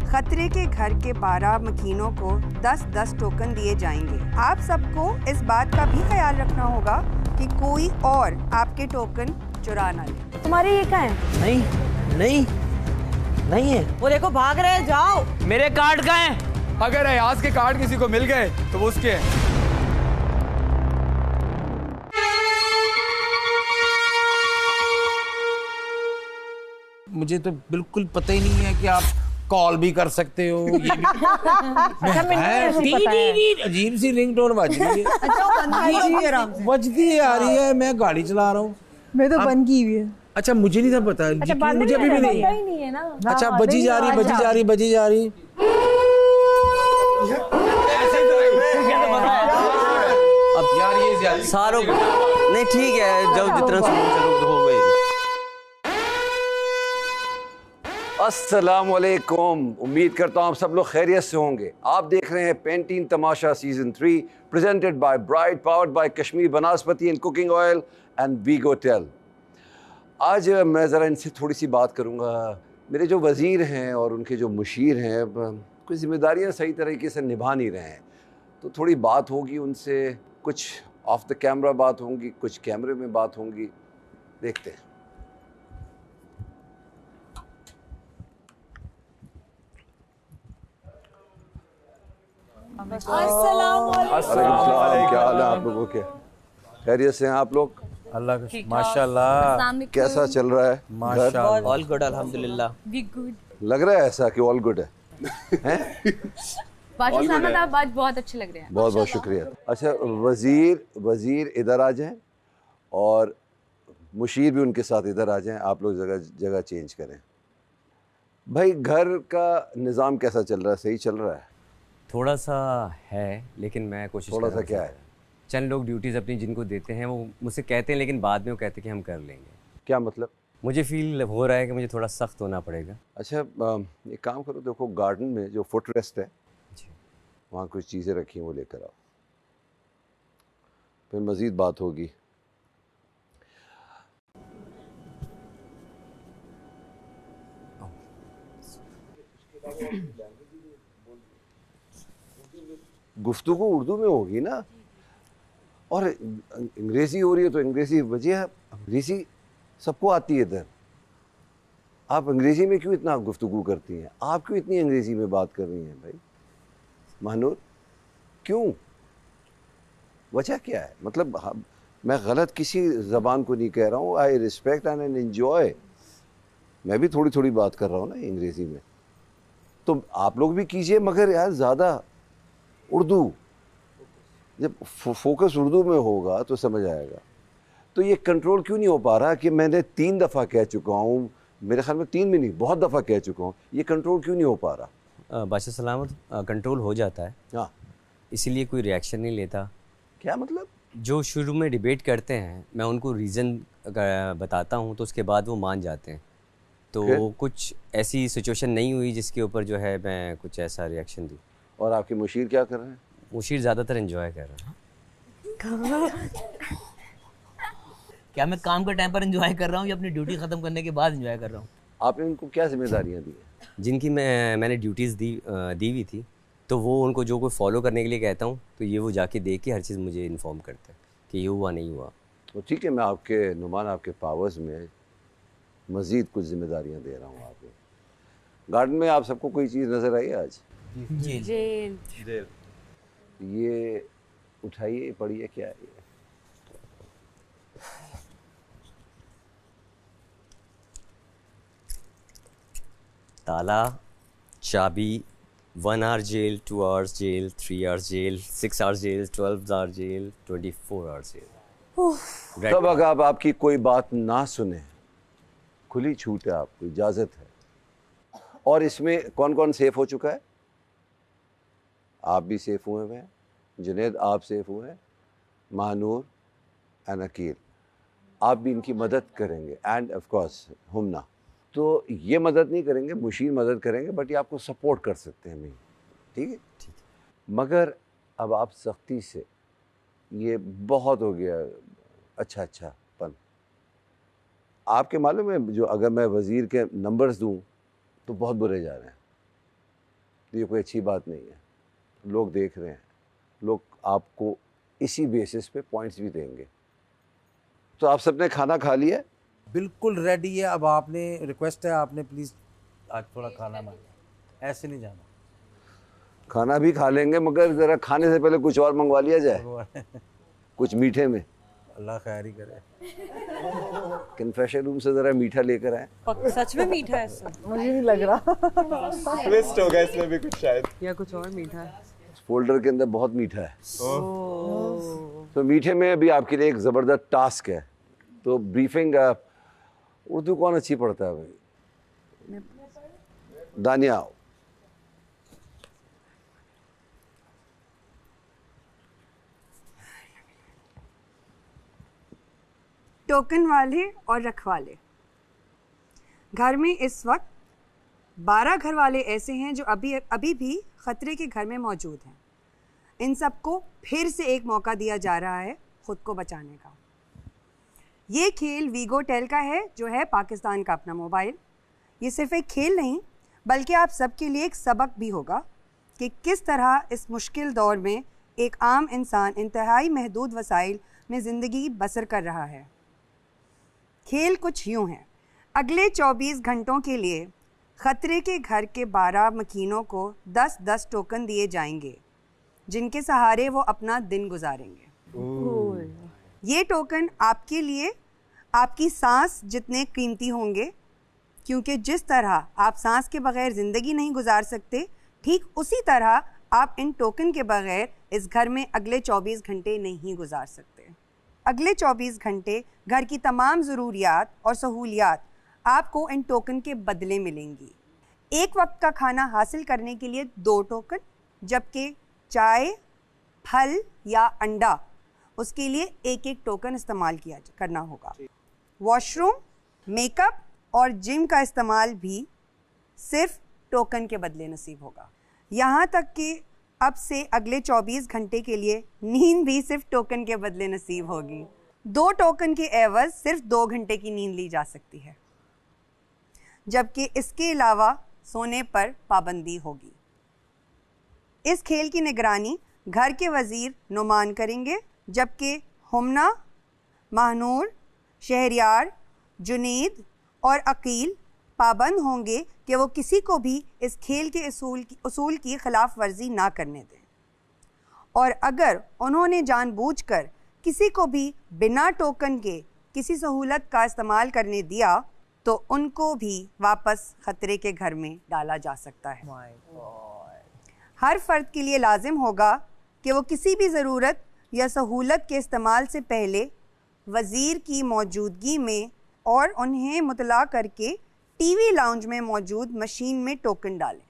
खतरे के घर के 12 मकीनों को 10-10 टोकन दिए जाएंगे। आप सबको इस बात का भी ख्याल रखना होगा कि कोई और आपके टोकन चुरा ना ले। तुम्हारे ये क्या है? नहीं है। वो देखो भाग रहे हैं, जाओ। मेरे कार्ड कहाँ हैं? अगर अयाज के कार्ड किसी को मिल गए तो वो उसके हैं। मुझे तो बिल्कुल पता ही नहीं है कि आप कॉल भी कर सकते हो, ये भी अजीब सी रिंगटोन बज रही है, बजती आ रही है, मैं गाड़ी चला रहा हूँ, मैं तो बंद की हुई है। अच्छा मुझे नहीं था पता, मुझे अभी भी नहीं है ना। अच्छा बजी जा रही अब यार ये सारों नहीं ठीक है, जब जितना चलो हो गए। अस्सलाम वालेकुम, उम्मीद करता हूँ आप सब लोग खैरियत से होंगे। आप देख रहे हैं painting Tamasha season 3 presented by Bright, powered by Kashmir Banaspati and cooking oil and Veego टेल। आज मैं ज़रा इनसे थोड़ी सी बात करूँगा। मेरे जो वज़ीर हैं और उनके जो मुशीर हैं कुछ जिम्मेदारियाँ सही तरीके से निभा नहीं रहे हैं, तो थोड़ी बात होगी उनसे, कुछ ऑफ द कैमरा बात होंगी, कुछ कैमरे में बात होंगी, देखते हैं। अस्सलाम, क्या हाल है आप लोगों के? खैरियत से हैं आप लोग? अल्लाह का माशाल्लाह। कैसा चल रहा है? माशाल्लाह, ऑल गुड अल्हम्दुलिल्लाह। We good. लग रहा है ऐसा कि ऑल गुड है। बादशाह साहब आप आज बहुत अच्छे लग रहे हैं। बहुत बहुत शुक्रिया। अच्छा वजीर इधर आ जाएं और मुशीर भी उनके साथ इधर आ जाएं, आप लोग जगह चेंज करें। भाई घर का निज़ाम कैसा चल रहा है? सही चल रहा है? थोड़ा सा है, लेकिन मैं कोशिश थोड़ा सा क्या है? चंद लोग ड्यूटीज़ अपनी जिनको देते हैं वो मुझसे कहते हैं, लेकिन बाद में वो कहते हैं कि हम कर लेंगे। क्या मतलब? मुझे फील हो रहा है कि मुझे थोड़ा सख्त होना पड़ेगा। अच्छा एक काम करो, देखो गार्डन में जो फुट रेस्ट है वहाँ कुछ चीज़ें रखी हैं, वो लेकर आओ, फिर मज़ीद बात होगी। गुफ्तगू उर्दू में होगी ना, और अंग्रेजी हो रही है तो अंग्रेजी वजह, अंग्रेजी सबको आती है इधर। आप अंग्रेजी में क्यों इतना गुफ्तगू करती हैं? आप क्यों इतनी अंग्रेजी में बात कर रही हैं भाई महानूर? क्यों? वजह क्या है? मतलब मैं गलत किसी ज़बान को नहीं कह रहा हूँ। I respect and enjoy. मैं भी थोड़ी थोड़ी बात कर रहा हूँ ना अंग्रेजी में, तो आप लोग भी कीजिए, मगर यार ज़्यादा उर्दू, जब फोकस उर्दू में होगा तो समझ आएगा। तो ये कंट्रोल क्यों नहीं हो पा रहा कि मैंने 3 दफ़ा कह चुका हूँ, मेरे ख्याल में 3 में नहीं, बहुत दफ़ा कह चुका हूँ, ये कंट्रोल क्यों नहीं हो पा रहा? बादशाह सलामत कंट्रोल हो जाता है। हाँ, इसीलिए कोई रिएक्शन नहीं लेता। क्या मतलब? जो शुरू में डिबेट करते हैं, मैं उनको रीज़न बताता हूँ तो उसके बाद वो मान जाते हैं। तो कुछ ऐसी सिचुएशन नहीं हुई जिसके ऊपर जो है मैं कुछ ऐसा रिएक्शन दूँ। और आपके मुशीर क्या कर रहे हैं? मुशीर ज़्यादातर एंजॉय कर रहे हैं। क्या मैं काम के टाइम पर एंजॉय कर रहा हूँ या अपनी ड्यूटी ख़त्म करने के बाद एंजॉय कर रहा हूँ? आपने उनको क्या जिम्मेदारियाँ दी हैं? जिनकी मैंने ड्यूटीज़ दी हुई थी, तो वो उनको जो कोई फॉलो करने के लिए कहता हूँ तो ये वो जाके देख के हर चीज़ मुझे इन्फॉर्म करते हैं कि ये हुआ नहीं हुआ। तो ठीक है, मैं आपके नुमान, आपके पावर्स में मज़ीद कुछ जिम्मेदारियाँ दे रहा हूँ आपको। गार्डन में आप सबको कोई चीज़ नज़र आई आज? जेल। ये उठाइए, पढ़िए, क्या है ये? ताला, चाबी, 1 hour jail, 2 hours jail, 3 hours jail, 6 hours jail, 12 hours jail, 24 hours jail. तब अगर आप आपकी कोई बात ना सुने, खुली छूट है, आपको इजाज़त है। और इसमें कौन कौन सेफ हो चुका है? आप भी सेफ हुए हैं, जुनैद आप सेफ हुए हैं, महानूर एंड अकील, आप भी इनकी मदद करेंगे, एंड ऑफ कोर्स हुमना। तो ये मदद नहीं करेंगे, मुशीर मदद करेंगे, बट ये आपको सपोर्ट कर सकते हैं। ठीक है, ठीक है। मगर अब आप सख्ती से, ये बहुत हो गया अच्छा पन। आपके मालूम है, जो अगर मैं वज़ीर के नंबर्स दूं तो बहुत बुरे जा रहे हैं, तो ये कोई अच्छी बात नहीं है। लोग देख रहे हैं, लोग आपको इसी बेसिस पे पॉइंट्स भी देंगे। तो आप सबने खाना खा लिया? बिल्कुल रेडी है। अब आपने रिक्वेस्ट है, आपने प्लीज़ आज थोड़ा खाना मांगा, ऐसे नहीं जाना। खाना भी खा लेंगे, मगर ज़रा खाने से पहले कुछ और मंगवा लिया जाए, कुछ मीठे में। अल्लाह खैर ही करे। कन्फेशन रूम से ज़रा मीठा लेकर आए। सच में मीठा है सब? मुझे नहीं लग रहा। ट्विस्ट होगा इसमें भी कुछ शायद, या कुछ और मीठा है। फोल्डर के अंदर बहुत मीठा है। तो मीठे में अभी आपके लिए एक ज़बरदस्त टास्क है। तो ब्रीफिंग, उर्दू कौन अच्छी पढ़ता है भाई? दानिया। टोकन वाले और रखवाले। घर में इस वक्त 12 घर वाले ऐसे हैं जो अभी भी खतरे के घर में मौजूद हैं। इन सबको फिर से एक मौका दिया जा रहा है खुद को बचाने का। ये खेल वीगो टेल का है, जो है पाकिस्तान का अपना मोबाइल। ये सिर्फ एक खेल नहीं, बल्कि आप सबके लिए एक सबक भी होगा कि किस तरह इस मुश्किल दौर में एक आम इंसान इंतहाई महदूद वसाइल में ज़िंदगी बसर कर रहा है। खेल कुछ यूँ है। अगले 24 घंटों के लिए खतरे के घर के 12 मकीनों को 10-10 टोकन दिए जाएंगे, जिनके सहारे वो अपना दिन गुजारेंगे। ये टोकन आपके लिए आपकी सांस जितने कीमती होंगे, क्योंकि जिस तरह आप सांस के बगैर ज़िंदगी नहीं गुजार सकते, ठीक उसी तरह आप इन टोकन के बगैर इस घर में अगले 24 घंटे नहीं गुजार सकते। अगले 24 घंटे घर की तमाम ज़रूरियात और सहूलियात आपको इन टोकन के बदले मिलेंगी। एक वक्त का खाना हासिल करने के लिए 2 टोकन, जबकि चाय, फल या अंडा, उसके लिए 1-1 टोकन इस्तेमाल करना होगा। वॉशरूम, मेकअप और जिम का इस्तेमाल भी सिर्फ टोकन के बदले नसीब होगा। यहाँ तक कि अब से अगले 24 घंटे के लिए नींद भी सिर्फ टोकन के बदले नसीब होगी। 2 टोकन के एवज सिर्फ 2 घंटे की नींद ली जा सकती है, जबकि इसके अलावा सोने पर पाबंदी होगी। इस खेल की निगरानी घर के वजीर नुमान करेंगे, जबकि हुमना, महनूर, शहरियार, जुनीद और अकील पाबंद होंगे कि वो किसी को भी इस खेल के उसूल की खिलाफ वर्जी ना करने दें, और अगर उन्होंने जानबूझकर किसी को भी बिना टोकन के किसी सहूलत का इस्तेमाल करने दिया तो उनको भी वापस खतरे के घर में डाला जा सकता है। हर फर्द के लिए लाजिम होगा कि वो किसी भी ज़रूरत या सहूलत के इस्तेमाल से पहले वज़ीर की मौजूदगी में और उन्हें मुतला करके टीवी लाउंज में मौजूद मशीन में टोकन डालें।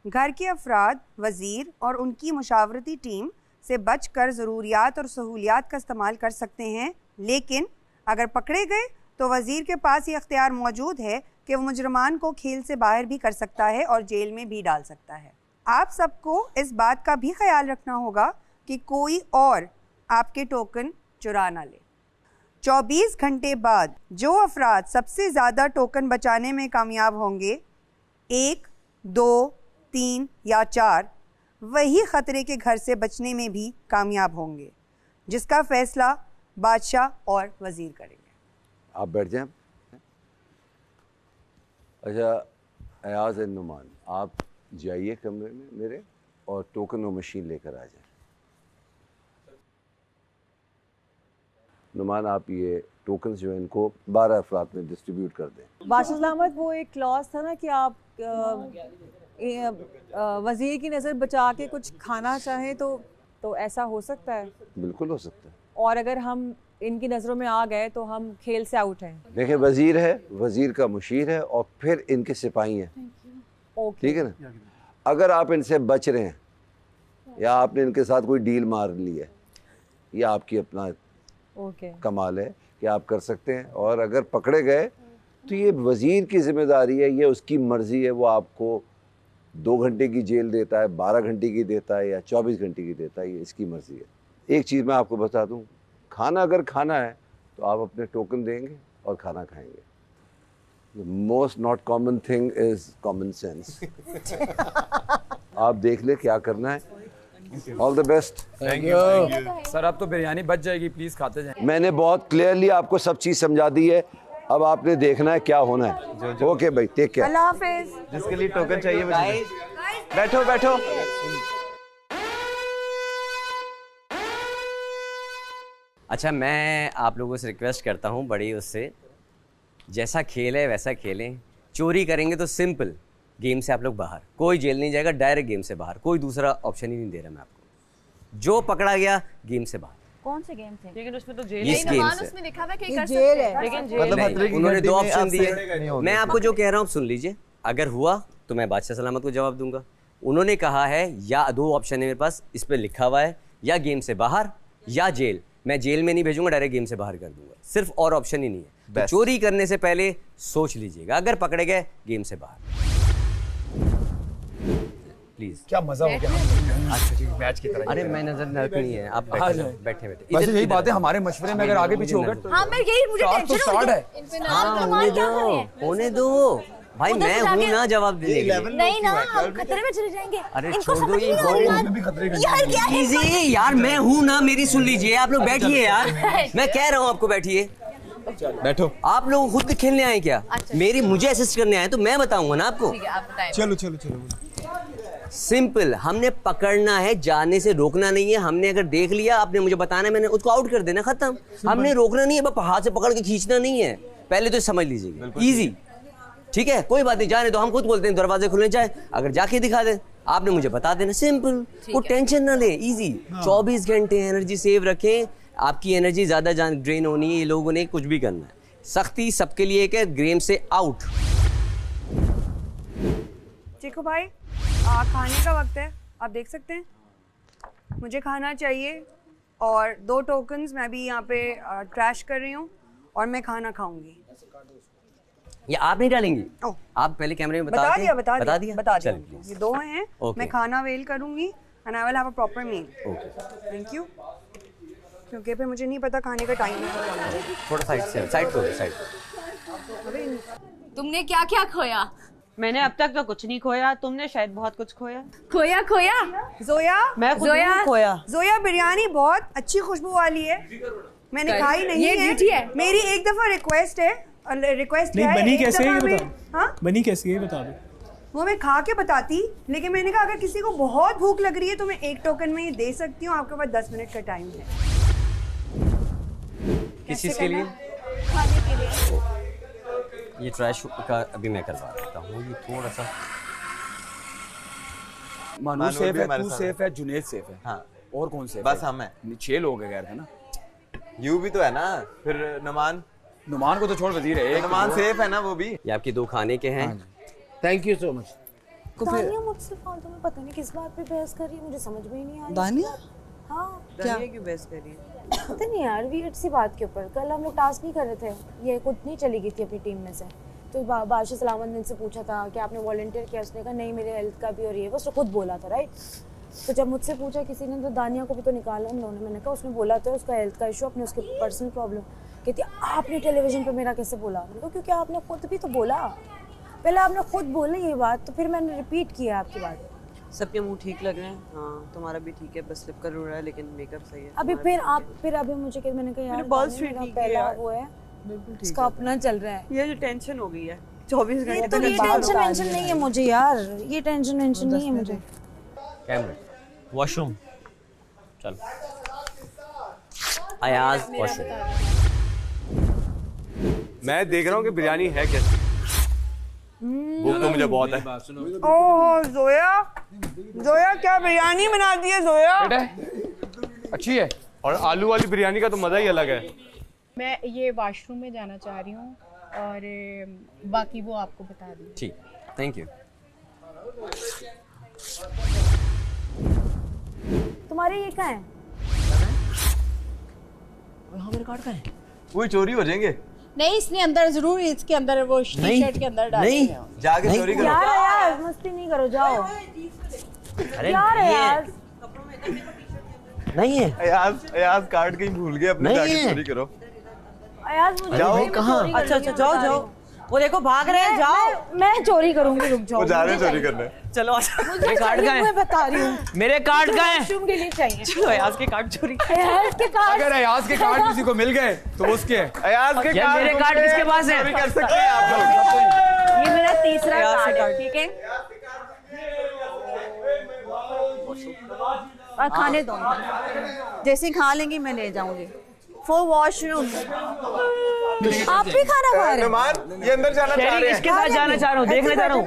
घर के अफराद वज़ीर और उनकी मुशावरती टीम से बचकर ज़रूरियात और सहूलियात का इस्तेमाल कर सकते हैं, लेकिन अगर पकड़े गए तो वज़ीर के पास ये अख्तियार मौजूद है कि वो मुजरमान को खेल से बाहर भी कर सकता है और जेल में भी डाल सकता है। आप सबको इस बात का भी ख्याल रखना होगा कि कोई और आपके टोकन चुरा ना ले। 24 घंटे बाद जो अफराद सबसे ज़्यादा टोकन बचाने में कामयाब होंगे, 1, 2, 3 या 4, वही ख़तरे के घर से बचने में भी कामयाब होंगे, जिसका फ़ैसला बादशाह और वज़ीर करेंगे। आप बैठ जाएं। अच्छा अयाज एंड नुमान, आप जाइए कमरे में मेरे और टोकन और मशीन लेकर आ जाएं। नुमान आप ये टोकन्स जो है इनको 12 अफराद में डिस्ट्रीब्यूट कर दें। बादशाह सलामत, वो एक क्लॉज था ना कि आप वज़ीर की नज़र बचा के कुछ खाना चाहें तो ऐसा हो सकता है? बिल्कुल हो सकता है। और अगर हम इनकी नज़रों में आ गए तो हम खेल से आउट हैं। देखिए वज़ीर है, वज़ीर का मुशीर है और फिर इनके सिपाही हैं, ठीक है ना। अगर आप इनसे बच रहे हैं या आपने इनके साथ कोई डील मार ली है, यह आपकी अपना कमाल है कि आप कर सकते हैं। और अगर पकड़े गए तो ये वज़ीर की जिम्मेदारी है, ये उसकी मर्ज़ी है, वो आपको 2 घंटे की जेल देता है, 12 घंटे की देता है या 24 घंटे की देता है, ये इसकी मर्ज़ी है। एक चीज़ मैं आपको बता दूं, खाना अगर खाना है तो आप अपने टोकन देंगे और खाना खाएंगे। The most not common thing is common sense. आप देख ले क्या करना है। All the best. Thank you. Sir अब तो बिरयानी बच जाएगी, प्लीज खाते जाएं। मैंने बहुत क्लियरली आपको सब चीज़ समझा दी है, अब आपने देखना है क्या होना है। ओके भाई, टेक केयर। अल्लाह हाफिज। जिसके लिए टोकन चाहिए बैठो बैठो। अच्छा मैं आप लोगों से रिक्वेस्ट करता हूँ बड़ी उससे, जैसा खेल है वैसा खेलें। चोरी करेंगे तो सिंपल, गेम से आप लोग बाहर, कोई जेल नहीं जाएगा, डायरेक्ट गेम से बाहर, कोई दूसरा ऑप्शन ही नहीं दे रहा मैं आपको। जो पकड़ा गया गेम से बाहर। कौन से गेम थे? लेकिन उसमें तो जेल नहीं, नुमान उसमें लिखा हुआ है कि कर सकते हैं, लेकिन जेल नहीं, उन्होंने 2 ऑप्शन दिए। मैं आपको जो कह रहा हूँ सुन लीजिए, अगर हुआ तो मैं बादशाह सलामत को जवाब दूंगा। उन्होंने कहा है या 2 ऑप्शन है मेरे पास, इस पर लिखा हुआ है या गेम से बाहर या जेल। मैं जेल में नहीं भेजूंगा, डायरेक्ट गेम से बाहर कर दूंगा, सिर्फ और ऑप्शन ही नहीं है। तो चोरी करने से पहले सोच लीजिएगा, अगर पकड़े गए गेम से बाहर। प्लीज क्या मजा हो गया मैच की तरह। अरे मैं नजर नहीं है, आप बैठे वैसे यही बात है, हमारे मशवरे में अगर आगे पीछे होगा तो हाँ मैं यही मुझे टेंशन स्टार्ट है। होने दो भाई, मैं हूँ ना जवाब देने के लिए। नहीं ना, हम खतरे में चले जाएंगे। अरे छोड़ दो ये यार, क्या है यार, मैं हूँ ना, मेरी सुन लीजिए। आप लोग बैठिए यार, मैं कह रहा हूँ आपको बैठिए। बैठो। आप लोग खुद खेलने आए क्या? मेरी मुझे असिस्ट करने आए तो मैं बताऊंगा ना आपको। चलो चलो चलो। सिंपल, हमने पकड़ना है, जाने से रोकना नहीं है। हमने अगर देख लिया, आपने मुझे बताना, मैंने उसको आउट कर देना, खत्म। हमने रोकना नहीं है, बस हाथ से पकड़ के खींचना नहीं है। पहले तो समझ लीजिए, इजी, ठीक है, कोई बात नहीं। जाने तो हम खुद बोलते हैं दरवाजे खुलने चाहे, अगर जाके दिखा दे, आपने मुझे बता देना, सिंपल। कोई टेंशन ना ले, इजी। 24 घंटे एनर्जी सेव रखें, आपकी एनर्जी ज्यादा ड्रेन होनी है, ये लोगों ने कुछ भी करना है। सख्ती सबके लिए है, गेम से आउट। चीकू भाई खाने का वक्त है, आप देख सकते हैं, मुझे खाना चाहिए और 2 टोकन्स मैं भी यहाँ पे ट्रैश कर रही हूँ और मैं खाना खाऊंगी। ये आप नहीं डालेंगी? आप पहले कैमरे में बता दिया। चलिए, ये 2 हैं, मैं खाना वेल करूंगी and I will have a proper meal. Thank you. क्योंकि फिर मुझे नहीं पता खाने का टाइम है। थोड़ा साइड को। तुमने क्या क्या खोया? मैंने अब तक तो कुछ नहीं खोया, तुमने शायद बहुत कुछ खोया। खोया जोया, मैं खुद नहीं खोया। जोया बिरयानी बहुत अच्छी खुशबू वाली है, मैंने खाई नहीं है। मेरी एक दफा रिक्वेस्ट है नहीं, बनी कैसे है ये बता। हाँ, बनी कैसे है ये बता दो। वो मैं खा के बताती, लेकिन मैंने कहा अगर किसी को बहुत भूख लग रही है तो मैं एक टोकन में ये दे सकती हूँ, आपके पास 10 मिनट का टाइम है। किस चीज़ के लिए? खाने के लिए। ये ट्रैश का अभी मैं करवा देता हूँ, ये थोड़ा सा। मानूर सेफ है, तू सेफ है, जुनेद सेफ है। हाँ, और कौन सेफ बस है? हम हैं। 6 लोग हैं गैर है ना। यू भी तो है ना, फिर नुमान को तो छोड़ वजीर है। नुमान सेफ है ना वो भी। ये आपके 2 खाने के हैं। Thank you so much. दानिया मुझसे फालतू में पता नहीं किस बात पे बहस कर रही है, मुझे समझ में ही नहीं आ रही। दानिया? हाँ, क्या क्यों बहस कर रही है? पता नहीं यार, वियर्ड सी बात के ऊपर। कल हम लोग टास्क नहीं कर रहे थे, ये खुद नहीं चली गई थी अपनी टीम में से, तो बादशाह सलामत ने इनसे पूछा था कि आपने वॉलंटियर किया, उसने कहा नहीं मेरे हेल्थ का भी और ये बस, तो खुद बोला था राइट। तो जब मुझसे पूछा किसी ने तो दानिया को भी तो निकाला उन लोगों ने, मैंने कहा उसने बोला तो उसका हेल्थ का इशू, अपने उसके पर्सनल प्रॉब्लम। कहती आपने टेलीविजन पर मेरा कैसे बोला? मैंने कहा क्योंकि आपने खुद भी तो बोला, पहले आपने खुद बोली ये बात, तो फिर मैंने रिपीट किया आपकी बात। सबके मुंह ठीक लग रहे हैं। हाँ, तुम्हारा भी ठीक है, बस लिप कर रहा है लेकिन मेकअप सही है। अभी फिर अभी मुझे क्या, मैंने कहा यार बॉल स्ट्रीट ठीक पहला वो है, इसका अपना चल रहा है। ये जो टेंशन हो गई है 24 घंटे तो ये टेंशन नहीं है मुझे यार, ये टेंशन नहीं है मुझे। कैमरा, वॉशरूम, चलो अयाज वॉशरूम। मैं देख रहा हूँ कि बिरयानी है कैसी। भूख तो मुझे बहुत है। ओह जोया क्या बिरयानी बना दी है जोया। अच्छी है, और आलू वाली बिरयानी का तो मजा ही अलग है। मैं ये वॉशरूम में जाना चाह रही हूँ और बाकी वो आपको बता दी। ठीक, थैंक यू। तुम्हारे ये कहाँ है? मेरे कार्ड कहाँ है? वही चोरी हो जाएंगे। नहीं, इसने अंदर जरूर, इसके अंदर वो टी शर्ट के अंदर डाल नहीं, जाके चोरी करो। यार मस्ती नहीं करो, जाओ। अरे यार नहीं है। अयाज कार्ड कहीं भूल गए अपने, जाके चोरी करो। मुझे जाओ कहाँ? अच्छा जाओ। वो देखो भाग रहे हैं, जाओ। मैं चोरी करूंगी, रुक जाओ। वो जा रहे हैं चोरी करने। चलो मेरे कार्ड कहाँ है? मैं बता रही हूँ, मेरे कार्ड कहाँ है? वॉशरूम के लिए चाहिए। चलो अयाज के कार्ड चोरी। अयाज के कार्ड, अगर अयाज के कार्ड किसी को मिल गए तो उसके। अयाज के कार्ड, मेरे कार्ड किसके पास है? चोरी कर सकते हैं आप लोग। ये मेरा तीसरा कार्ड है, ठीक है? और खाने दो, जैसे खा लेंगी मैं ले जाऊंगी। For washroom. आप भी खाना खा रहे हैं? ये अंदर जाना चाह रहे हैं। इसके साथ जाना चाह रहा हूँ, देखना चाह रहा हूँ।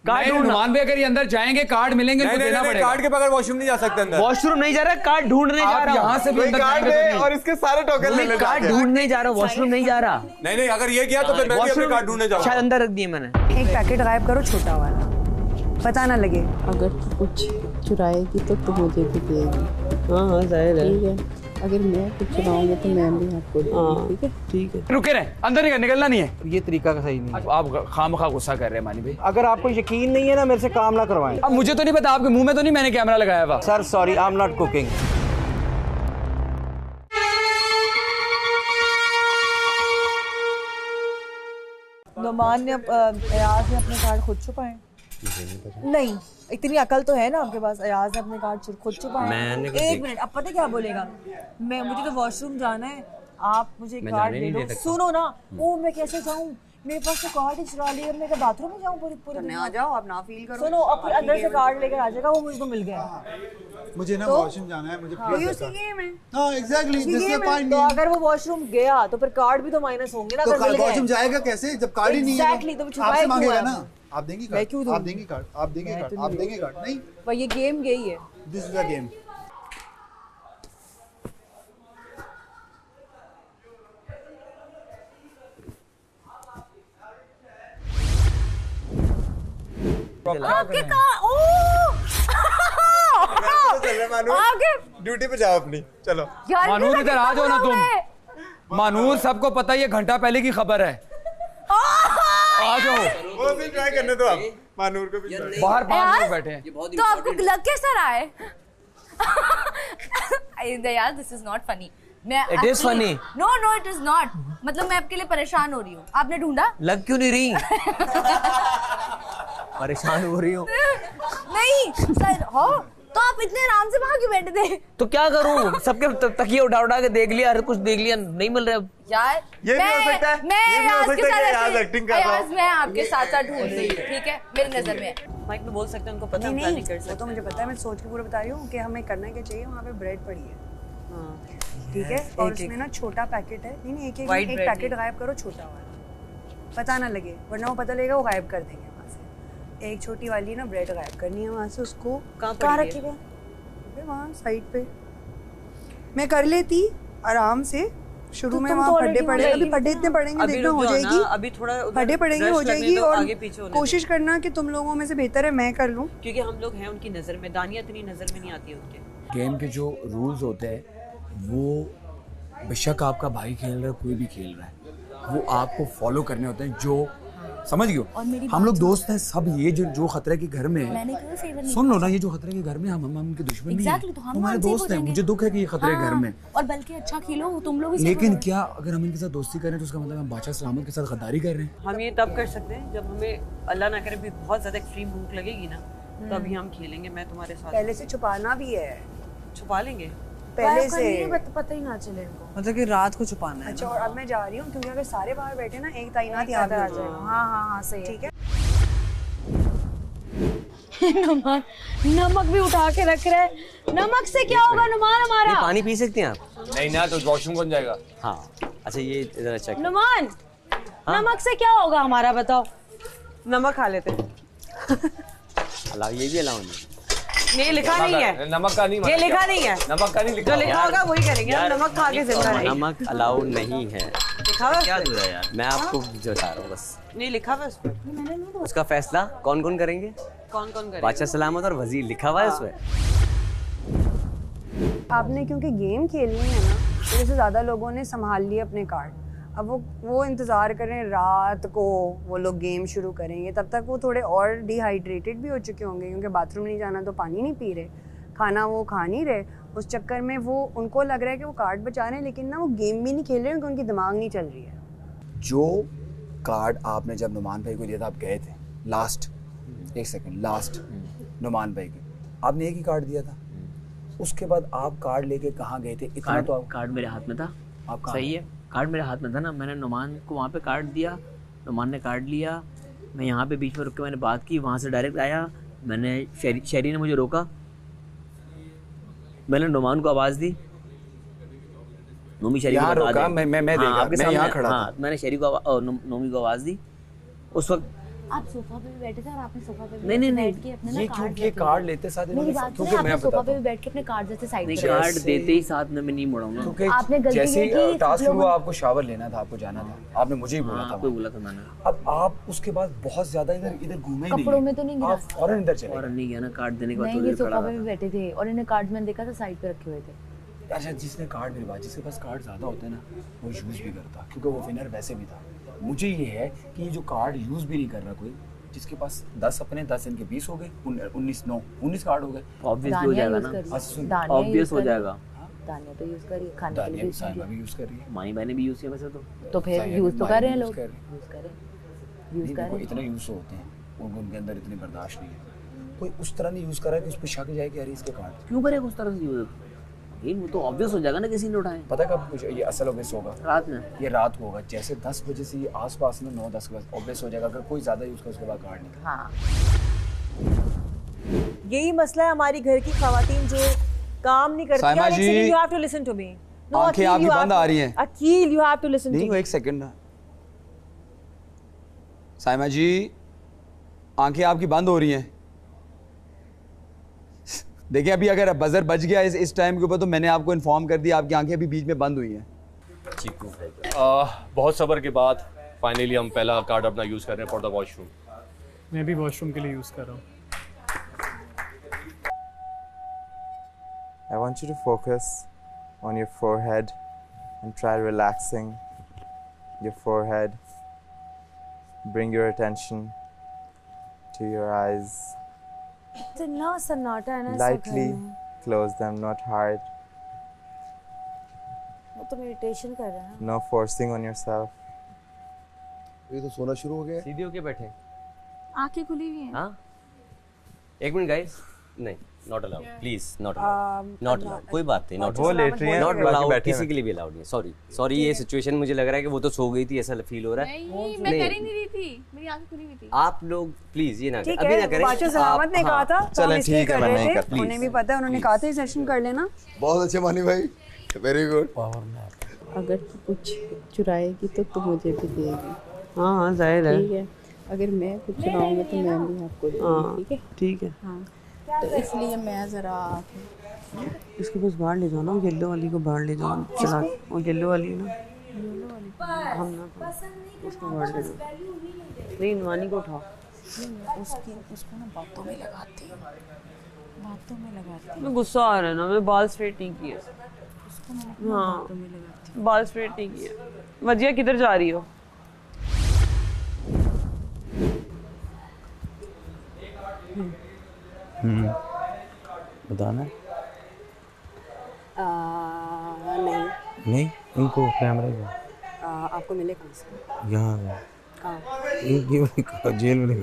कार्ड नुमान भाई अगर ये अंदर जाएंगे, कार्ड मिलेंगे तो देना पड़ेगा। कार्ड के बगैर वॉशरूम नहीं जा सकते अंदर। वॉशरूम नहीं जा रहा, कार्ड ढूंढने जा रहा हूँ। यहाँ से भी अंदर कार्ड जाएंगे तो और इसके सारे टोकन ले ले। कार्ड ढूंढने जा रहा हूँ, वॉशरूम नहीं जा रहा। नहीं, अगर ये किया तो फिर मैं भी अपने कार्ड ढूंढने जाऊंगा। शायद अंदर रख दिए मैंने। एक पैकेट गायब करो, छोटा वाला, पता ना लगे। अगर कुछ चुराएगी तो मुझे भी देगी। हाँ जाहिर है। ठीक है, अगर मैं कुछ चुराऊंगी तो मैं भी आपको दूंगी। ठीक है। रुके रहे, अंदर निकलना नहीं है। ये तरीका का सही नहीं है। आप खामखा गुस्सा कर रहे हैं मानी भाई। अगर आपको यकीन नहीं है ना, मेरे से काम ना करवाएं। अब मुझे तो नहीं पता, आपके मुंह में तो नहीं मैंने कैमरा लगाया हुआ। Sir sorry, I am not cooking. Numan ने अयाज ने अपने कार्ड खुद छुपाए? नहीं, इतनी अकल तो है ना आपके पास। अयाज ने अपने कार्ड खुद छुपाए। एक मिनट, अब पता क्या बोलेगा? मुझे तो वॉशरूम जाना है, आप मुझे कार्ड दे दो। सुनो ना, ओ मैं कैसे जाऊँ, मेरे पास तो कार्ड ही चुरा लिया, मैं क्या बाथरूम में जाऊँ पूरे आ जाओ, आप ना फील करो। सुनो, अब अंदर से कार्ड लेकर आ जाएगा, वो मुझे तो मिल गया। मुझे ना वॉशरूम जाना है, मुझे प्लीज। हाँ exactly, this is the point. तो अगर वो वॉशरूम गया तो फिर कार्ड भी तो माइनस होंगे ना। तो वॉशरूम जाएगा कैसे जब कार्ड ही नहीं है? एग्जैक्टली, तो छुपाए आपसे क्यों मांगेगा है? ना, आप देंगी कार्ड, आप देंगी कार्ड, आप देंगे कार्ड, आप देंगे कार्ड। नहीं, पर ये गेम यही है। This is the game. आपके ड्यूटी पे जाओ अपनी, चलो। मानूर इधर आ जाओ ना तुम। मानूर सबको पता है, ये घंटा पहले की खबर है। आ जाओ। वो भी ट्राई करने दो आप। मानूर को भी बाहर 5 लोग बैठे हैं। तो आपको लग कैसा रहा है? यार this is not funny. It is funny. No, it is not. मतलब मैं आपके लिए परेशान हो रही हूँ। आपने ढूंढा? लग क्यों नहीं रही? परेशान हो रही हो। नहीं सर हो तो आप इतने आराम से वहां क्यों बैठे थे? तो क्या करूं, सबके तकिए उठा उठा के देख लिया, हर कुछ देख लिया, नहीं मिल रहा यार। ये भी हो सकता है, ये भी हो सकता है कि अयाज एक्टिंग कर रहा हूं। मैं आपके साथ साथ ढूंढ रही हूँ, ठीक है, मेरी नजर में। माइक में बोल सकते हैं, उनको पता नहीं कर सकते। वो तो मुझे पता है, मैं सोच के पूरा बता रही हूँ कि हमें करना क्या चाहिए। वहाँ पे ब्रेड पड़ी है, ठीक है, और उसमें ना छोटा पैकेट है। नहीं एक पैकेट गायब करो, छोटा वाला, पता ना लगे, वरना वो पता लगेगा, वो गायब कर देंगे वहाँ से। एक छोटी वाली ना ब्रेड गायब करनी है वहाँ से। उसको कहाँ रखी है? वहाँ साइड पे। मैं कर लेती आराम से शुरू में। वहाँ फड्डे पड़े, अभी फड्डे इतने पड़ेंगे, देखना हो जाएगी। अभी थोड़ा फड्डे पड़ेंगे, हो जाएगी। और कोशिश करना कि तुम लोगों में से बेहतर है मैं कर लूँ, क्योंकि हम लोग हैं उनकी नजर में। दानिया इतनी नजर में नहीं आती है उनके। गेम के जो रूल्स होते हैं वो बेशक आपका भाई खेल रहा है, कोई भी खेल रहा है, वो आपको फॉलो करने होते हैं। जो समझ गए, हम लोग दोस्त हैं सब। ये जो खतरे के घर में है, सुन लो ना, ये जो खतरे के घर में हम उनके दुश्मन नहीं हैं, तो हमारे दोस्त हैं। मुझे दुख है कि ये खतरे के घर में, और बल्कि अच्छा खेलो तुम लोग। लेकिन क्या अगर हम इनके साथ दोस्ती करें तो उसका मतलब हम बादशाह सलामत के साथ गद्दारी कर रहे हैं? हम ये तब कर सकते हैं जब हमें अल्लाह ना करे भी बहुत ज्यादा एक्सट्रीम भूख लगेगी ना, तभी हम खेलेंगे। मैं तुम्हारे साथ। पहले से छुपाना भी है, छुपा लेंगे पहले से, पता ही ना चले इनको, मतलब कि रात को छुपाना है। अच्छा, और अब मैं जा रही हूँ क्योंकि अगर सारे बाहर बैठे ना, एक तैनात यहाँ पे आ जाएगा। हाँ सही, ठीक है। नमक भी उठा के रख रहे हैं। नमक से क्या होगा नुमान हमारा? ये पानी पी सकते हैं आप? नहीं ना, तो वॉशरूम कौन जाएगा? हाँ अच्छा, ये जरा चेक। नुमान नमक से क्या होगा हमारा, बताओ। नमक खा लेते हैं। अलाउ, ये भी अलाउ नहीं। ये लिखा नहीं है, नमक का नहीं, ये लिखा नहीं है। नमक का नहीं लिखा, जो लिखा होगा वही करेंगे। हम नमक खा के जिंदा रहेंगे। नमक अलाउ नहीं है। लिखा हुआ क्या है यार, मैं आपको जो बता रहा हूँ बस। नहीं लिखा हुआ उस पर। उसका फैसला कौन कौन करेंगे? कौन करेंगे? बादशाह सलामत और वजीर लिखा हुआ है उसमें। आपने क्योंकि गेम खेलनी है ना, तो जैसे ज़्यादा लोगों ने संभाल लिए अपने कार्ड। अब वो इंतज़ार करें रात को वो लोग गेम शुरू करेंगे, तब तक वो थोड़े और डिहाइड्रेटेड भी हो चुके होंगे, क्योंकि बाथरूम नहीं जाना तो पानी नहीं पी रहे, खाना वो खा नहीं रहे। उस चक्कर में वो उनको लग रहा है कि वो कार्ड बचा रहे हैं, लेकिन ना वो गेम भी नहीं खेल रहे हैं क्योंकि उनकी दिमाग नहीं चल रही है। जो कार्ड आपने जब नुमान भाई को दिया था, आप गए थे लास्ट, एक सेकंड, लास्ट नुमान भाई के आपने एक ही कार्ड दिया था, उसके बाद आप कार्ड लेके कहाँ गए थे? इतना तो कार्ड मेरे हाथ में था। आप सही है, कार्ड मेरे हाथ में था ना। मैंने नुमान को वहाँ पे कार्ड दिया, नुमान ने कार्ड लिया, मैं यहाँ पे बीच में रुक के मैंने बात की, वहाँ से डायरेक्ट आया। मैंने शेरी ने मुझे रोका, मैंने नुमान को आवाज़ दी, नोमी शेरी को रोका, मैं यहाँ खड़ा था। मैंने शेरी को नोमी को आवाज़ दी। उस वक्त आप सोफा पे भी बैठे थे और आपने सोफा पे नहीं बैठ के अपने ये क्योंकि कार्ड लेते साथ मेरी बात क्योंकि मैं सोफा पे भी बैठ के अपने कार्ड जैसे साइड पे कार्ड देते ही साथ में मैं नहीं मुड़ाऊंगा, क्योंकि आपने गलती जैसे की। टास्क हुआ आपको शावर लेना था, आपको जाना था, आपने मुझे ही बोला था। आपको बोला था मैंने। अब आप उसके बाद बहुत ज्यादा इधर घूमे नहीं, कपड़ों में तो नहीं गिरा, आप फौरन इधर चले। फौरन नहीं गया ना, कार्ड देने के बाद नहीं, ये सोफा पे भी बैठे थे और इन्हें कार्ड मैंने देखा था साइड पे रखे हुए थे। अच्छा, जिसने कार्ड मेरे पास, जिसके पास कार्ड ज्यादा होते हैं ना, वो यूज भी करता, क्योंकि वो विनर वैसे भी था। मुझे ये है कि ये जो कार्ड यूज भी नहीं कर रहा कोई, जिसके पास 10 अपने 10 इनके 20 हो गए, 19 कार्ड हो गए, ऑब्वियस हो जाएगा ना, ऑब्वियस हो जाएगा। दानिया तो यूज कर रही है, खाने के लिए भी यूज कर रही है, मानी बहने भी यूज किया वैसे तो फिर यूज तो कर रहे हैं लोग, यूज कर रहे हैं। इतने यूज होते हैं उनके अंदर इतनी बर्दाश्त नहीं है। कोई उस तरह नहीं यूज कर रहा है कि उस पर शक जाए कि यार इसके कार्ड क्यों करेगा उस तरह से यूज? वो तो ऑब्वियस हो जाएगा ना, किसी ने उठाए। पता कब कुछ ये असल ऑब्वियस होगा? रात में। ये रात को होगा, जैसे 10 बजे से ये आसपास में 9-10 के बाद ऑब्वियस हो जाएगा। अगर कोई ज्यादा यूज करे उसके बाद कार्ड नहीं। हाँ, यही मसला है हमारी घर की खवातीन जो काम नहीं करती। साइमा जी, you have to listen to me. No, आंखें आपकी बंद आ रही हैं। Aqeel, you have to listen to me. नहीं, एक सेकंड। साइमा जी, आंखें आपकी बंद हो रही हैं। देखिए, अभी अगर बजर बज गया इस टाइम के ऊपर तो मैंने आपको इन्फॉर्म कर दिया, आपकी आंखें अभी बीच में बंद हुई हैं। चीकू बहुत सब्र के बाद फाइनली हम पहला कार्ड अपना यूज कर रहे हैं फॉर द वॉशरूम। मैं भी वॉशरूम के लिए यूज कर रहा हूँ। I want you to focus on your forehead and try relaxing your forehead. Bring your attention to your eyes. इतना सन्नाटा है ना Lightly close them, not hard. वो तो मेडिटेशन कर रहा है। No forcing on yourself. ये तो सोना शुरू हो गया। सीधे होके बैठे। आंखें खुली हुई हैं। हाँ, एक मिनट गाइस, नहीं not allowed, please not allowed, not allowed, कोई बात नहीं, नॉट नॉट अलाउड, किसी के लिए भी अलाउड नहीं। सॉरी ये सिचुएशन मुझे लग रहा है कि वो तो सो गई थी, ऐसा फील हो रहा है। नहीं, मैं कर ही नहीं रही थी, मेरी आंखें खुली हुई थी। आप लोग प्लीज ये ना करें, अभी ना करें। बादशाह सलामत ने कहा था, चलें ठीक है, मैं नहीं करता। उन्हें भी पता है, उन्होंने कहा था ये सेशन कर लेना। बहुत अच्छे मानी भाई, वेरी गुड। अगर तू कुछ चुराएगी तो तू मुझे भी देगी। हाँ जाहिर है। ठीक है, अगर मैं कुछ चुराऊंगी तो मैं भी आपको दूंगी। ठीक है, ठीक है। हाँ, तो इसलिए मैं जरा इसको बस बाहर ले जाओ ना, येलो वाली को बाहर ले जाओ, चला वो येलो वाली है ना, हम ना उसको बाहर ले जाओ। नहीं नवानी को उठाओ। उसको ना बातों में लगाती हूँ, बातों में लगाती मैं गुस्सा आ रहा है ना, मैं बाल स्ट्रेट नहीं किए। हाँ बाल स्ट्रेट नहीं किए। वजिया किधर जा रही हो? बताना नहीं इनको कैमरे को आपको मिले कहाँ से? यहाँ कहाँ? जेल वाले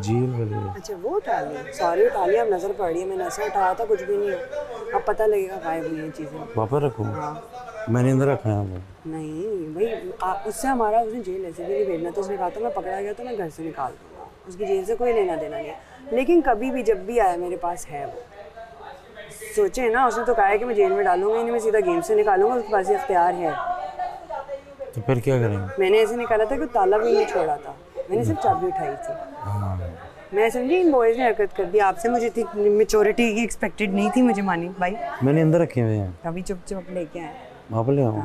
जेल वाले। अच्छा वो उठा लिया, सॉरी उठा लिया, अब नजर पड़ रही है, मैंने ऐसा उठाया था कुछ भी नहीं है, अब पता लगेगा गायब हुई है चीजें। वापस रखो। मैंने अंदर रखा है वो। नहीं भाई, उससे हमारा उसने जेल ऐसे भी नहीं भेजना था, उसने कहा था मैं पकड़ा गया तो मैं घर से निकाल दूंगा, उसकी जेल से कोई लेना देना नहीं है। लेकिन कभी भी जब भी आया मेरे पास है वो, सोचे ना, उसने तो कहा है कि मैं जेल में डालूंगा इन्हें, मैं सीधा गेम से निकालूंगा, उसके पास इख्तियार है। तो फिर क्या करेंगे? मैंने ऐसे निकाला था कि ताला भी नहीं छोड़ा था, मैंने सिर्फ चाबी उठाई थी। मैं समझी इन बॉयज ने हरकत कर दी, आपसे मुझे इतनी मैच्योरिटी की एक्सपेक्टेड नहीं थी मुझे मानी भाई। मैंने अंदर रखे हुए हैं, अभी चुप लेके आए, वहाँ ले आओ।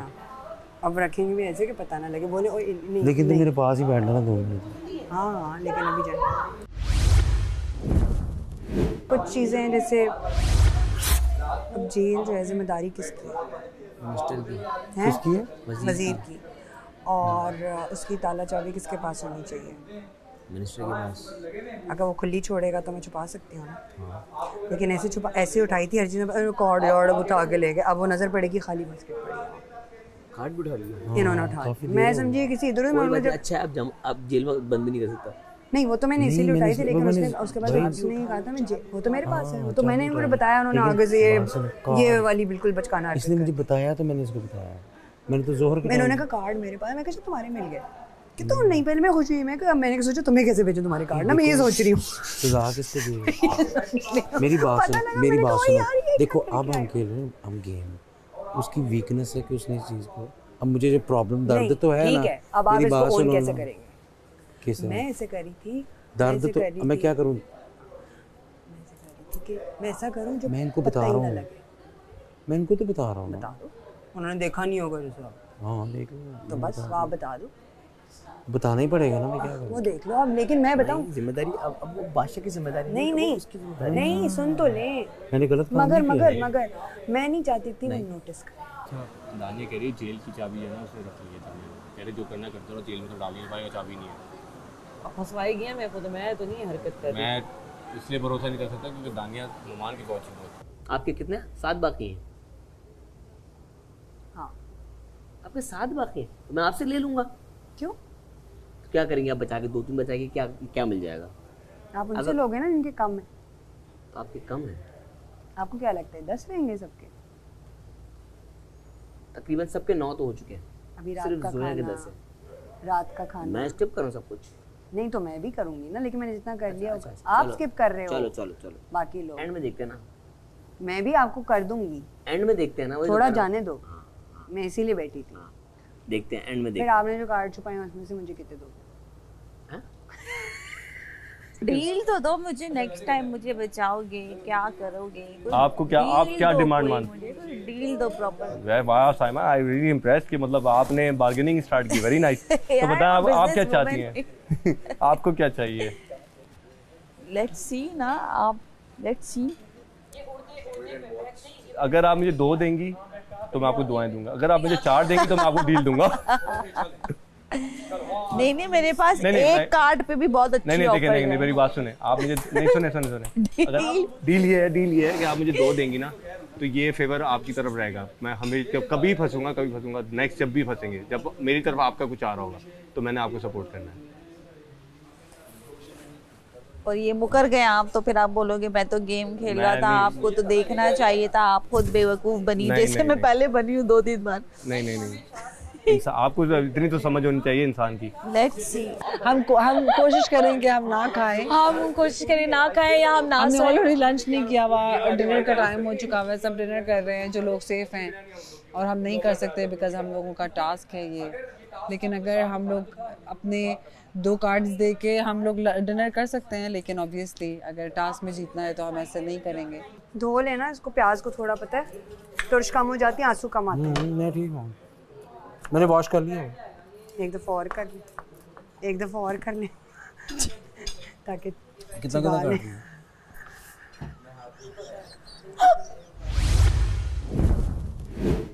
अब रखेंगे भी ऐसे कि पता ना लगे, बोले नहीं। लेकिन तो मेरे पास ही बैठना ना 2 मिनट। हाँ लेकिन अभी जाए कुछ चीज़ें जैसे, अब जेल जो है जिम्मेदारी किसकी है? मिनिस्टर की। किसकी है? वजीर की। और उसकी ताला चाबी किसके पास होनी चाहिए? मिनिस्टर के पास। अगर वो खुली छोड़ेगा तो मैं छुपा सकती हूँ ना, लेकिन ऐसे उठाई थी हर चीज़ में, कॉर्ड वॉर्ड उठा के ले गए, अब वो नजर पड़ेगी खाली बास्केट पड़ी, कार्ड भी उठा लिया इन्होंने उठा लिया। मैं समझी किसी इधर में। अच्छा है, अब जेल में बंद नहीं कर सकता। नहीं वो तो मैंने इसीलिए उठाई थी, लेकिन उसके बाद उसने कहा था मैं वो तो मेरे पास है, वो तो मैंने इनको बताया, उन्होंने आगे से ये वाली बिल्कुल बचकाना। इसने मुझे बताया तो मैंने इसको बताया, मैंने तो जोहर मैंने उन्होंने कहा कार्ड मेरे पास, मैं कहा तुम्हारे मिल गए कि तो नहीं, पहले मैं खुश हुई, मैंने सोचा तुम्हें कैसे भेजूं तुम्हारे कार्ड ना, मैं ये सोच रही हूँ। सजा किसको दी? मेरी बात सुनो, देखो अब हम खेल रहे हैं, हम गेम, उसकी वीकनेस है कि उसने इस चीज को, अब मुझे जो प्रॉब्लम दर्द तो है ना, अब आप इसको ऑन कैसे करेंगे? कैसे? मैं ऐसे करी थी दर्द तो मैं क्या करूँ? मैं ऐसा करूँ जो मैं इनको बता रहा हूँ, मैं इनको तो बता रहा हूँ। बता दो, उन्होंने देखा नहीं होगा जैसे। हाँ देख लो तो बस आप बता दो, बताना ही पड़ेगा ना, मैं क्या करूँ? वो देख लो अब, लेकिन मैं बताऊँ जिम्मेदारी अब वो बादशाह की जिम्मेदारी नहीं सुन तो ले। मैंने गलत मगर मैं नहीं चाहती थी मैं नोटिस कर। दानिया कह रही जेल की चाबी है ना, उसने रख ली है, कह रही जो करना करते रहो, जेल में तो डाल नहीं पाएगा, चाबी नहीं है। फंसवाई गया मेरे को, तो मैं तो नहीं हरकत कर रही। मैं इसलिए भरोसा नहीं कर सकता क्योंकि दानिया नुमान की कोचिंग होती। आपके कितने 7 बाकी हैं? हाँ आपके 7 बाकी हैं, तो मैं आपसे ले लूँगा। क्यों? तो क्या करेंगे आप बचा के? 2-3 बचा के क्या मिल जाएगा? आप उनसे लोगे ना जिनके कम है। तो आपके कम है? आपको क्या लगता है 10 रहेंगे सबके? तकरीबन सबके 9 तो हो चुके हैं, अभी रात का खाना, 10 है। रात का खाना मैं स्किप करूँ सब कुछ? नहीं तो मैं भी करूंगी ना, लेकिन मैंने जितना कर लिया आप स्किप कर रहे हो। चलो बाकी लोग एंड में देखते हैं ना, मैं भी आपको कर दूंगी, एंड में देखते हैं ना, थोड़ा जाने दो। मैं इसीलिए बैठी थी, देखते हैं एंड में। फिर आपने जो कार्ड छुपाए उसमें से मुझे कितने दोगे? डील तो दो मुझे, नेक्स्ट टाइम मुझे बचाओगे, क्या करोगे? आपको क्या, आप क्या डिमांड मानते? डील दो प्रॉपर। वाह साइमा, आई रियली इम्प्रेस्ड कि मतलब आपने बार्गेनिंग स्टार्ट की, वेरी नाइस। तो बताएं आप क्या चाहती हैं? आपको क्या चाहिए? लेट्स सी ना, आप लेट्स सी। अगर आप मुझे 2 देंगी तो मैं आपको दुआएं दूंगा, अगर आप मुझे 4 देंगी तो मैं आपको डील दूंगा। नहीं मेरे पास एक कार्ड पे भी बहुत अच्छी ऑफर है। नहीं मेरी बात सुने, आप मुझे नहीं सुने अगर डील ये है कि आप मुझे 2 देंगी ना तो ये फेवर आपकी तरफ रहेगा। मैं हमें कभी फंसूंगा, नेक्स्ट जब भी फंसेंगे, जब मेरी तरफ आपका कुछ आ रहा होगा तो मैंने आपको सपोर्ट करना है। और ये मुकर गए आप, तो फिर आप बोलोगे मैं तो गेम खेल रहा था, आपको तो देखना चाहिए था, आप खुद बेवकूफ बनी, जैसे मैं पहले बनी हूँ 2-3 बार। नहीं आपको इतनी तो समझ होनी चाहिए इंसान की। लेट्स सी, हम कोशिश करें कि हम ना खाएं, हम कोशिश करें ना खाएं या हम ना हमने सोएं। ऑलरेडी लंच नहीं किया हुआ, डिनर का टाइम हो चुका हुआ है, सब डिनर कर रहे हैं जो लोग सेफ हैं, और हम नहीं कर सकते बिकॉज हम लोगों का टास्क है ये। लेकिन अगर हम लोग अपने 2 कार्ड्स दे के हम लोग डिनर कर सकते हैं, लेकिन ऑब्वियसली अगर टास्क में जीतना है तो हम ऐसे नहीं करेंगे। धो लेना इसको, प्याज को थोड़ा, पता है तुर्श कम हो जाती है, आंसू कम आते हैं। मैं ठीक हूँ, मैंने वॉश कर लिया। एक दफा और कर ले ताकि कितना कर दिया?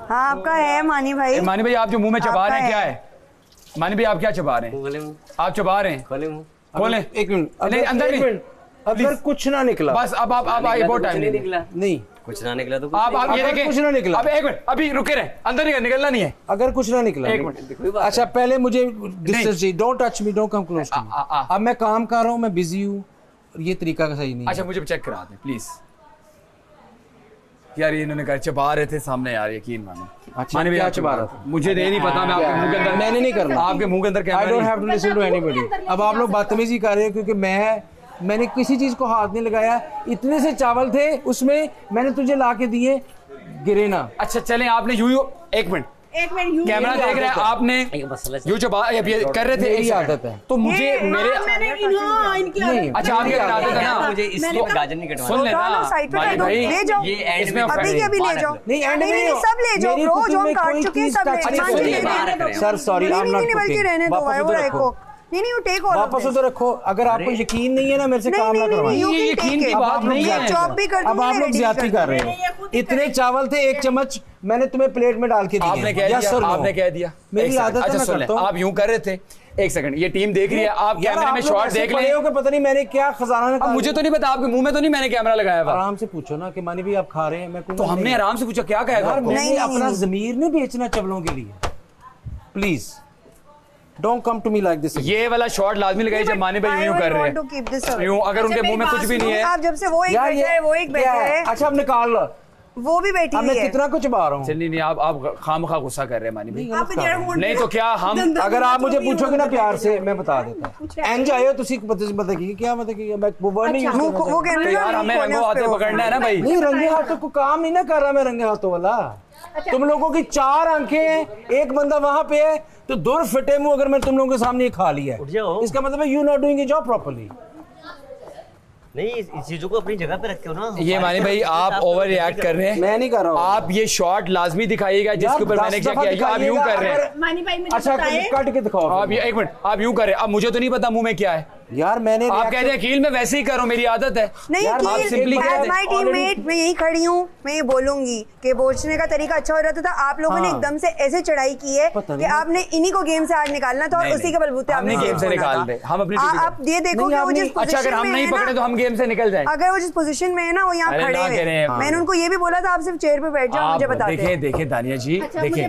हाँ आपका है मानी भाई। मानी भाई आप जो मुंह में चबा रहे हैं क्या है? मानी भाई आप क्या चबा रहे हैं? आप चबा रहे हैं? खोलें। एक मिनट, नहीं अंदर नहीं, अगर कुछ ना निकला बस अब आप आइए, बहुत टाइम नहीं, कुछ ना निकला तो आप ये देखें, कुछ ना निकला। अब एक मिनट, अभी रुके रहे, अंदर निकलना नहीं है। अगर कुछ ना निकला, एक मिनट, अच्छा पहले मुझे डिस्टेंस चाहिए, don't touch me, don't come close to me. अब मैं काम कर रहा हूँ, मैं बिजी हूँ, ये तरीका सही नहीं। अच्छा मुझे चेक करा दें प्लीज। यार ये इन्होंने कहा चबा रहे थे सामने, यार यकीन मानो। अच्छा क्या चबा रहा था? मुझे नहीं पता, मैं आपके मुंह के अंदर, मैंने नहीं करना, आपके मुंह के अंदर I don't have to listen to anybody. अब आप लोग बदतमीजी कर रहे हैं क्योंकि मैंने किसी चीज को हाथ नहीं लगाया। इतने से चावल थे उसमें, मैंने तुझे ला के दिए, गिरे ना। अच्छा चलें, आपने यूं एक मिनट कैमरा देख रहे हैं, आपने यूं जो कर रहे थे, यही आदत है। तो मुझे मेरे अच्छा आपकी आदत है ना, मुझे इसको गाजर नहीं कटवाना। सुन लेना भाई, ये इसमें अभी के अभी ले जाओ। नहीं एंड में सब ले जाओ ब्रो, जो हम काट चुके हैं सब ले जाओ। Sir sorry, I am not बल्कि रहने दो भाई, वो रखो। नहीं यू टेक ऑल, वापस उधर रखो। अगर आपको यकीन नहीं है ना मेरे से काम ना करवाएं। ये यकीन की बात नहीं है, जॉब भी कर दूंगी। अब आप लोग ज्यादती कर रहे हो। इतने चावल थे, 1 चम्मच मैंने तुम्हें प्लेट में डाल के दिए। आपने कह दिया, आपने कह दिया, मेरी आदत है, मैं करता हूं। आप यूं कर रहे थे। एक सेकंड, ये टीम देख रही है, आप कैमरे में शॉट देख ले। पता नहीं मैंने क्या खजाना निकाला। मुझे तो नहीं पता, आपके मुंह में तो नहीं मैंने कैमरा लगाया हुआ। आराम से पूछो ना कि मानी भी आप खा रहे हैं, मैं तो हमने आराम से पूछा, क्या कहेगा? मैंने अपना ज़मीर नहीं बेचना चवलों के लिए। Please don't come to me like this. ये वाला शॉट लाजमी लगाइए जब मानी भाई यूं कर रहे हैं, यूं। अगर उनके मुंह में कुछ भी नहीं है, आप जब से वो एक बैठा है, वो एक बैठा है। अच्छा अब निकाल लो, वो भी बैठी हुई है। मैं कितना कुछ बा रहा हूँ। नहीं आप खामखा गुस्सा कर रहे हैं मानी भाई। नहीं तो क्या हम, अगर आप मुझे पूछोगे ना प्यार से, मैं बता देता हूँ। एंज आयो तुसी बताइए क्या बताइए, मैं वो वर्ड नहीं यूज करना। तो यार हमें रंगों हाथे पकड़ना है ना भाई। नहीं रंगे हाथों को काम नहीं ना कर रहा मैं, रंगे हाथों वाला। तुम लोगों की 4 आंखें हैं, एक बंदा वहां पे है, तो दूर फिटे मुंह अगर मैं तुम लोगों के सामने ये खा लिया है, इसका मतलब है you not doing your job properly. नहीं, इस चीजों को अपनी जगह पे रखे हो ना। ये मानी भाई आप ओवर रिएक्ट कर रहे हैं। मैं नहीं कर रहा हूँ। आप ये शॉट लाजमी दिखाइएगा जिसके ऊपर मैंने क्या किया। आप यूं कर रहे हैं, मानी भाई मुझे अच्छा कट के दिखाओ। आप ये एक मिनट, आप यूं कर रहे हैं। अब मुझे तो नहीं पता मुंह में क्या है यार। मैंने आप कहते हैं कील में वैसे ही करो, मेरी आदत है। नहीं माय टीममेट, मैं यही खड़ी हूँ, मैं ये बोलूंगी कि बोलने का तरीका अच्छा हो रहा था। आप लोगों ने एकदम से ऐसे चढ़ाई की है कि आपने इन्हीं को गेम से आज निकालना था, और उसी के बलबूते आपने गेम से निकाल दे। हम अपनी आप ये देखो कि वो जिस अच्छा अगर हम नहीं पकड़े तो हम गेम से निकल जाए। अगर वो जिस पोजीशन में है ना, वो यहाँ खड़े हैं। मैंने उनको ये भी बोला था आप सिर्फ चेयर पे बैठ जाओ, मुझे बता दें। देखिए दानिया जी, देखिए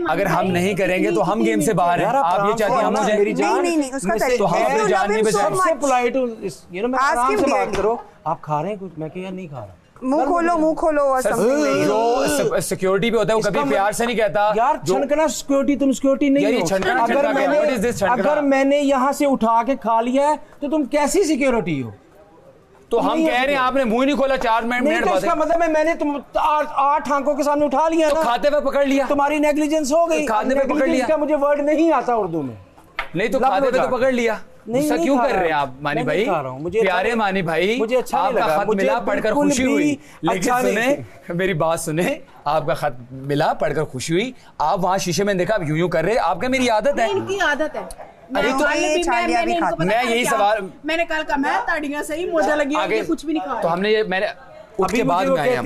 अगर हम नहीं करेंगे तो हम गेम से बाहर हैं। आप ये चाहती हैं हम मुझे? नहीं उसका तरीका, तो हम अपनी जान नहीं बचाएंगे। You know, मैं आराम से बात करो। आप खा रहे हैं कुछ, मैं यार नहीं खा रहा। मुंह खोलो जो सिक्योरिटी पे होता है वो कभी प्यार से नहीं कहता यार। छनकना सिक्योरिटी, तुम सिक्योरिटी नहीं हो। अगर मैंने यहाँ से उठा के खा लिया है तो तुम कैसी सिक्योरिटी हो? तो हम कह रहे हैं आपने मुंह नहीं खोला 4 मिनट बाद। इसका मतलब है मैंने तुम 8 आंखों के सामने उठा लिया तो खाते हुए पकड़ लिया, तुम्हारी नेग्लिजेंस हो गई। खाते हुए पकड़ लिया, मुझे वर्ड नहीं आता उर्दू में। नहीं तो खाते हुए तो पकड़ लिया। गुस्सा क्यों कर रहे हैं आप मानी भाई? प्यारे मानी भाई, मुझे अच्छा आपका खत मिला, पढ़कर खुशी हुई। लेकिन सुने मेरी बात सुने, आपका खत मिला, पढ़कर खुशी हुई। आप वहाँ शीशे में देखा, आप यूं कर रहे। आप क्या, मेरी आदत है? इनकी आदत है। अरे तो मैं यही सवाल, मैंने कल कहा मैं ताड़ियां सही मोजा लगी, कुछ भी नहीं खाया। तो हमने ये मैंने उठ के बाद में आए हम।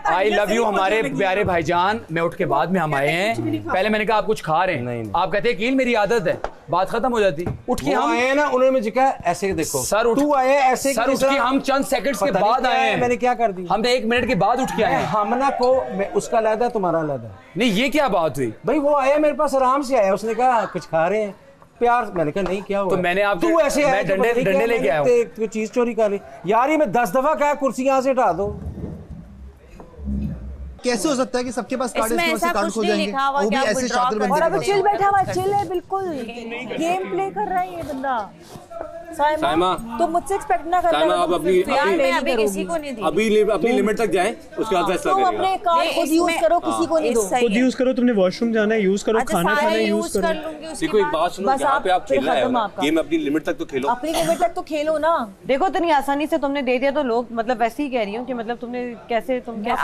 आई लव यू हमारे प्यारे भाईजान। मैं उठ के बाद में हम आए हैं। पहले मैंने कहा आप कुछ खा रहे हैं, आप कहते हैं कील मेरी आदत है। बात खत्म हो जाती। उठ के हम आए ना, उन्होंने मुझे कहा ऐसे देखो सर, तू आए ऐसे सर, उठ के हम चंद सेकंड्स के बाद आए हैं। मैंने क्या कर दी? हम 1 मिनट के बाद उठ के आए हैं। हमना को मैं उसका अलग तुम्हारा अलग। नहीं, ये क्या बात हुई भाई? वो आया मेरे पास आराम से आया, उसने कहा कुछ खा रहे हैं प्यार। मैंने कहा नहीं क्या हुआ? तो मैंने आपको तू ऐसे मैं डंडे लेके आया हूं। तो चीज चोरी कर ली यार, ये मैं 10 दफा कहा कुर्सी यहाँ से हटा दो। कैसे हो सकता है कि सबके पास कार्ड है, इसमें कार्ड खो जाएंगे? वो भी ऐसे शातिर बंदे। और अब चिल बैठा हुआ, चिल है बिल्कुल, गेम प्ले कर रहा है ये बंदा। साइमा तो मुझसे एक्सपेक्ट ना करना। साइमा, आप अपनी अभी किसी को नहीं दी। अभी अपनी लिमिट तक जाएं, उसके बाद फैसला करेंगे। तुम अपने कार्ड खुद यूज करो, किसी को नहीं दो। खुद यूज करो, तुमने वॉशरूम जाना है यूज करो, खाना खाना है यूज करो। देखो एक बात सुनो, यहाँ पे आप खेलना है गेम, अपनी लिमिट तक तो खेलो। अपनी लिमिट तक तो खेलो ना। देखो इतनी आसानी से तुमने दे दिया तो लोग मतलब वैसे ही कह रही हूँ कि मतलब तुमने कैसे तुम क्या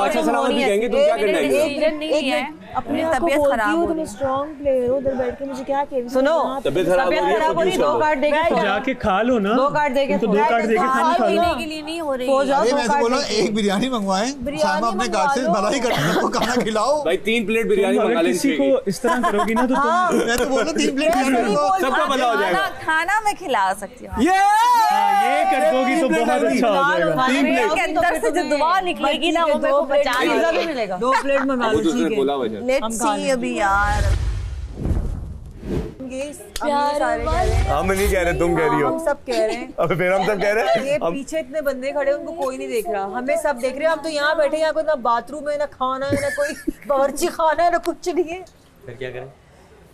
बादशाह सलामत भी कहेंगे तुम क्या करना है? अपनी तबीयत खराब हो रही है, स्ट्रांग प्लेयर हो, उधर बैठ के मुझे क्या कह रही? सुनो, तबीयत खराब हो रही है, 2 कार्ड देके जाके खा लो ना। 2 कार्ड देके तो 2 कार्ड देके खाना खा लो। के लिए नहीं हो रही। अरे मैं तो बोला एक बिरयानी मंगवाएं, साइमा अपने कार्ड से भलाई करके उनको खाना खिलाओ। भाई 3 प्लेट बिरयानी मंगा लेंगे। किसी को इस तरह करोगी ना तो तुम मैं तो बोला 3 प्लेट बिरयानी सबका भला हो जाएगा। खाना मैं खिला सकती हूँ। ये कर दोगी तो बहुत अच्छा हो जाएगा। 3 प्लेट के अंदर से जो दुआ निकलेगी ना वो मेरे को बचाना भी मिलेगा। 2 प्लेट मंगा लो, ठीक है। बोला वजह लेट्स सी अभी यार। हम नहीं कह रहे, तुम कह रही हो। हम सब कह रहे हैं। अब फिर हम सब कह रहे हैं। ये पीछे इतने बंदे खड़े, उनको कोई नहीं देख रहा, हमें सब देख रहे हैं। हम तो यहाँ बैठे, यहाँ कोई ना बाथरूम है, ना खाना है, ना कोई बावर्ची खाना है, ना कुछ नहीं है। फिर क्या करें?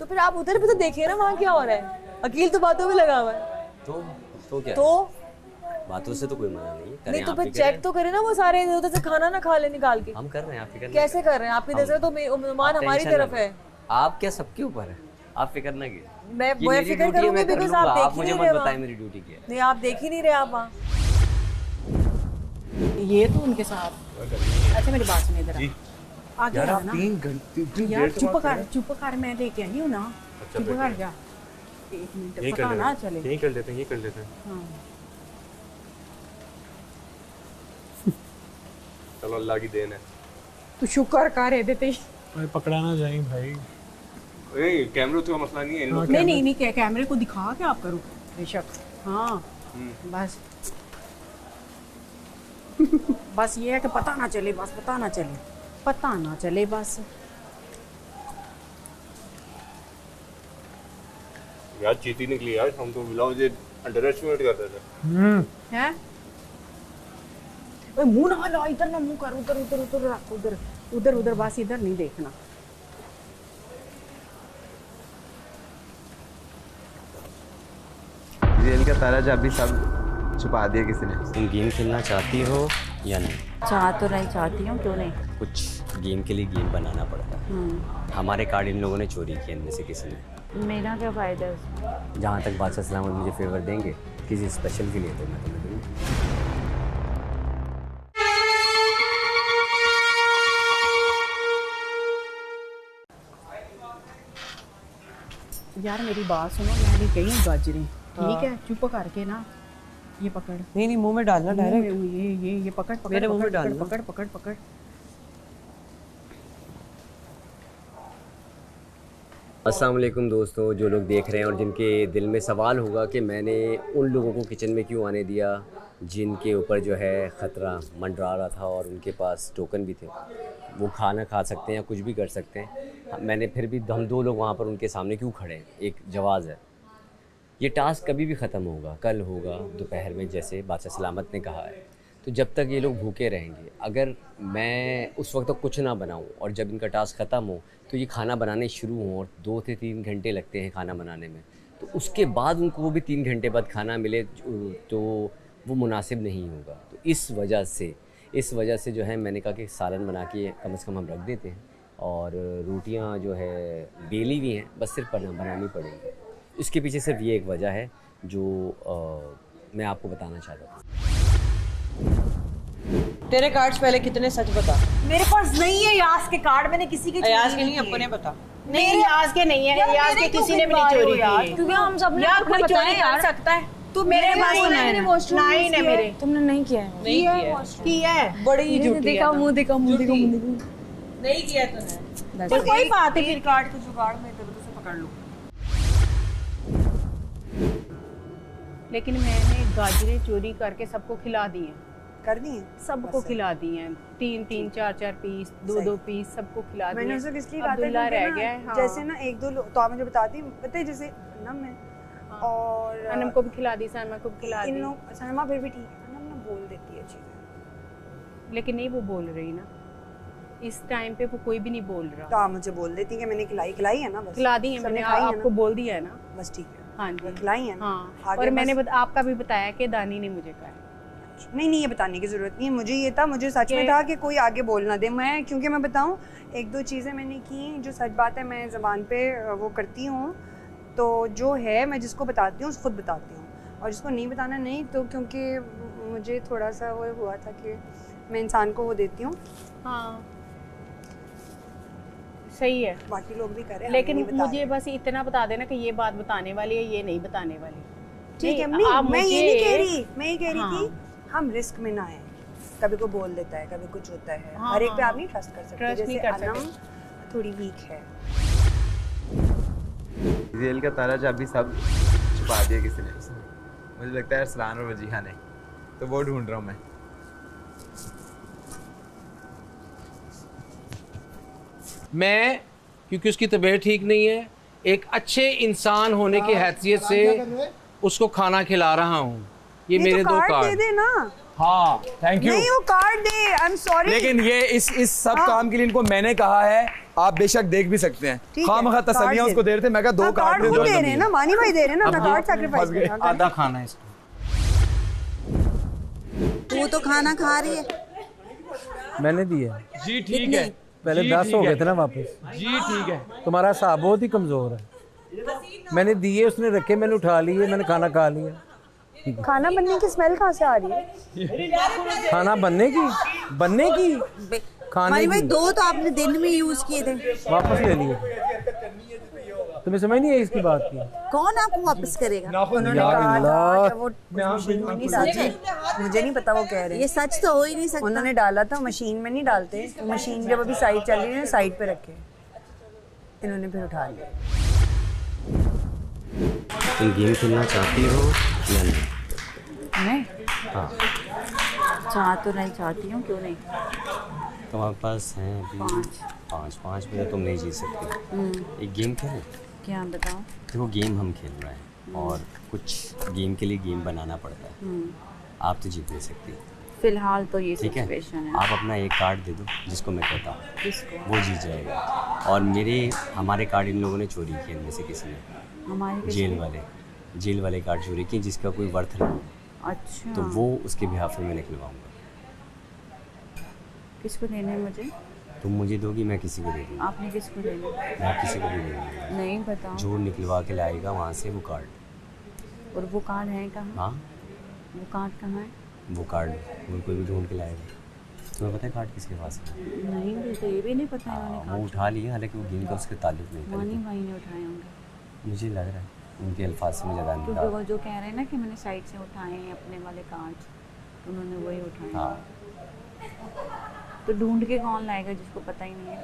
तो फिर आप उधर भी तो देखिए ना वहाँ क्या हो रहा है। अकील तो बातों में लगा हुआ है। तो क्या? तो बातों से तो कोई मना नहीं है। नहीं तो फिर चेक तो करे ना, वो सारे उधर से खाना ना खा ले निकाल के। हम कर रहे हैं, आप फिक्र कैसे कर रहे हैं? आपकी नजर तो अनुमान हमारी तरफ है। आप क्या सबके ऊपर है, आप फिक्र ना कीजिए। मैं फिक्र करूंगी बिकॉज़ आप देख ही मुझे नहीं मत रहे। बताएं मेरी ड्यूटी क्या है। नहीं, आप देख ही नहीं रहे आप वहाँ। ये तो उनके साथ। अच्छा मेरी बात सुनिए इधर आगे यार आओ आप ना। 3 घंटे यार चुप कर मैं लेके आई हूँ ना। चुप कर जा 1 मिनट, पता ना चले। यही कर लेते हैं, ये कर लेते हैं। हाँ। चलो अल्लाह की देन है। तू शुक्र कर देते ही। अरे पकड़ा ना जाए भाई। कैमरे तो मसला नहीं है। नहीं कैमरे को दिखा के आप करो बेशक। हाँ बस बस ये है कि पता ना चले, बस पता ना चले बस। यार चीटी निकली यार, हम तो बिलाव जे अंडर एस्टिमेट करते थे। हैं? ओए मुंह ना ला, इधर ना मुंह कर, उधर रख, उधर बस, इधर नहीं देखना। जेल का ताला चाबी सब छुपा दिया किसी ने। तुम गेम खेलना चाहती हो या नहीं? चाह तो नहीं चाहती हूँ, क्यों नहीं? कुछ गेम के लिए गेम बनाना पड़ता है। हमारे कार्ड इन लोगों ने चोरी किए इनमें से किसी ने। मेरा क्या फायदा है उसमें? जहाँ तक बादशाह सलामत मुझे फेवर देंगे किसी स्पेशल के लिए तो मैं तुम्हें दूँगा। यार मेरी बात सुनो, मैं भी गई हूँ गाजरी, ठीक है? चुप करके ना ये पकड़। नहीं मुंह में डालना डायरेक्ट। ये पकड़ मेरे मुंह में डालना। पकड़। अस्सलाम वालेकुम दोस्तों, जो लोग देख रहे हैं और जिनके दिल में सवाल होगा कि मैंने उन लोगों को किचन में क्यों आने दिया जिनके ऊपर जो है ख़तरा मंडरा रहा था और उनके पास टोकन भी थे, वो खाना खा सकते हैं या कुछ भी कर सकते हैं, मैंने फिर भी हम 2 लोग वहाँ पर उनके सामने क्यों खड़े हैं, एक जवाज़ है। ये टास्क कभी भी ख़त्म होगा, कल होगा दोपहर में जैसे बादशाह सलामत ने कहा है। तो जब तक ये लोग भूखे रहेंगे, अगर मैं उस वक्त तक कुछ ना बनाऊं और जब इनका टास्क ख़त्म हो तो ये खाना बनाने शुरू हों और 2 से 3 घंटे लगते हैं खाना बनाने में, तो उसके बाद उनको वो भी 3 घंटे बाद खाना मिले तो वो मुनासिब नहीं होगा। तो इस वजह से जो है मैंने कहा कि सालन बना के कम से कम हम रख देते हैं और रोटियां जो है बेली हुई हैं, बस सिर्फ बनानी पड़ेगी। इसके पीछे सिर्फ ये एक वजह है जो मैं आपको बताना चाहता था। तेरे कार्ड्स पहले कितने, सच बता। मेरे पास नहीं है यास के कार्ड, मैंने किसी के अयाज के नहीं, अपने बता। नहीं यास के नहीं है, यास के किसी ने भी नहीं चोरी की, क्योंकि हम सब ने यार अपने कोई बताया चोरी कर सकता है। तू मेरे पास नहीं है मेरे। तुमने नहीं किया है? किया है। बड़ी झूठी दिखा मुंह दिखा नहीं किया तूने। कोई बात है, फिर कार्ड को जुगाड़ में इधर से पकड़ लो। लेकिन मैंने गाजरें चोरी करके सबको खिला दी हैं। कर दी हैं? सबको खिला दी हैं, 3-3 4-4 पीस, 2-2 पीस सबको खिला दिए। मैंने उसे इसलिए कहा था अब्दुल्ला क्योंकि रह ना, गया है। हाँ। जैसे ना एक दो लोग तो आप मुझे बताती पता है जैसे अनम है और अनम को भी खिला दी, सनमा को भी खिला दी। इन लोग सनमा फिर भी ठीक है, अनम ना बोल देती है चीजें, लेकिन नहीं वो बोल रही ना, इस टाइम पे वो कोई भी नहीं बोल रहा। तो आप मुझे बोल देती कि मैंने खिलाई है ना, बस खिला दी है मैंने, आपको बोल दिया है ना, बस ठीक है। हाँ जी खिलाई है ना। हाँ, और मैंने आपका भी बताया कि दानी ने मुझे कहा। नहीं ये बताने की जरूरत नहीं है, मुझे ये था, मुझे सच में था कि कोई आगे बोल ना दे। मैं क्योंकि मैं बताऊं, एक दो चीज़ें मैंने की जो सच बात है, मैं ज़बान पे वो करती हूँ, तो जो है मैं जिसको बताती हूँ खुद बताती हूँ, और जिसको नहीं बताना नहीं, तो क्योंकि मुझे थोड़ा सा वो हुआ था कि मैं इंसान को वो देती हूँ। हाँ सही है, बाकी लोग भी करें, लेकिन मुझे बस इतना बता देना कि ये बात बताने वाली है, ये नहीं बताने वाली। ठीक है, मैं ये नहीं कह रही, मैं ये कह रही थी हम रिस्क में ना आए, कभी को बोल देता है, कभी कुछ होता है। हाँ, हर एक पे आप नहीं ट्रस्ट कर सकते, ट्रस्ट नहीं कर अनम थोड़ी वीक है। जेल का ताला चाबी सब छुपा दिया किसी ने, मुझे लगता है अरसलान और वजीहा ने, तो वो ढूंढ रहा हूँ मैं। मैं क्योंकि उसकी तबीयत ठीक नहीं है, एक अच्छे इंसान होने की हैसियत से उसको खाना खिला रहा हूँ। ये मेरे तो दो कार्ड कार्ड दे दे ना। हाँ थैंक यू। नहीं वो card they, I am sorry. लेकिन ये इस सब काम के लिए इनको मैंने कहा है, आप बेशक देख भी सकते हैं। खामखा तसल्लियां उसको दे रहे थे, मैं कहा दो कार्ड दे रहे हैं ना, मानी भाई दे रहे हैं ना, अपना कार्ड सैक्रिफाइस कर रहे हैं। आधा खाना है इसको। वो तो खाना खा रही है। मैंने दिया जी ठीक है, पहले 10 हो गए थे ना वापस। जी ठीक है। तुम्हारा हिसाब बहुत ही कमजोर है। मैंने दिए, उसने रखे, मैंने उठा लिए, मैंने खाना खा लिया। खाना बनने की स्मेल कहाँ से आ रही है? खाना बनने की खाने भाई की। 2 तो आपने दिन में यूज किए थे, वापस ले लिए। तुम्हें समझ नहीं है इसकी बात की? कौन आपको वापस करेगा? उन्होंने कहा था वो मशीन में नहीं डालते, मुझे नहीं पता वो कह रहे हैं। ये सच तो हो ही नहीं सकता। उन्होंने डाला था, मशीन में नहीं डालते, मशीन जब अभी साइड चल रही है साइड पे रखे, इन्होंने फिर उठा लिया। तुम गेम खेलना चाहती हो या नहीं? मैं हाँ चाह तो नहीं चाहती हूँ, क्यों नहीं? तुम्हारे पास हैं अभी 5 बजे, तुम नहीं जीत सकती। एक गेम खेलें? क्या बताओ? देखो गेम हम खेल रहे हैं और कुछ गेम के लिए गेम बनाना पड़ता है। आप तो जीत नहीं सकती फिलहाल तो ये ठीक है? सिचुएशन है। आप अपना एक कार्ड दे दो जिसको मैं कहता हूँ, किसको? वो जीत जाएगा। और हमारे कार्ड इन लोगों ने चोरी किए, इनमें से किसी ने, हमारे जेल वाले कार्ड चोरी किए जिसका कोई वर्थ नहीं। अच्छा, तो वो उसके बिहाफ में मैं निकलवाऊंगा। किसको देना है मुझे? तुम मुझे दोगी, मैं किसी को दे दूँगा। आपने किसको देना? मैं किसी को भी दे दूँगा। नहीं पता। जो निकलवा के लाएगा वहाँ से वो कार्ड। और वो कार्ड है कहाँ? हाँ वो कार्ड कहाँ है? वो कार्ड वो कोई भी ढूंढ के लाएगा। तुम्हें पता है कार्ड किसके पास है? नहीं, मुझे ये भी नहीं पता है। मैंने वो उठा लिया, हालांकि वो गेम का उसके ताल्लुक नहीं था। मानी भाई ने उठाए होंगे, मुझे लग रहा है, उनके अल्फाज से मुझे ज़्यादा नहीं क्योंकि वो जो कह रहे हैं ना कि मैंने साइड से उठाए हैं अपने वाले कार्ड, उन्होंने वही उठाए। हाँ तो ढूंढ के कौन लाएगा जिसको पता ही नहीं है?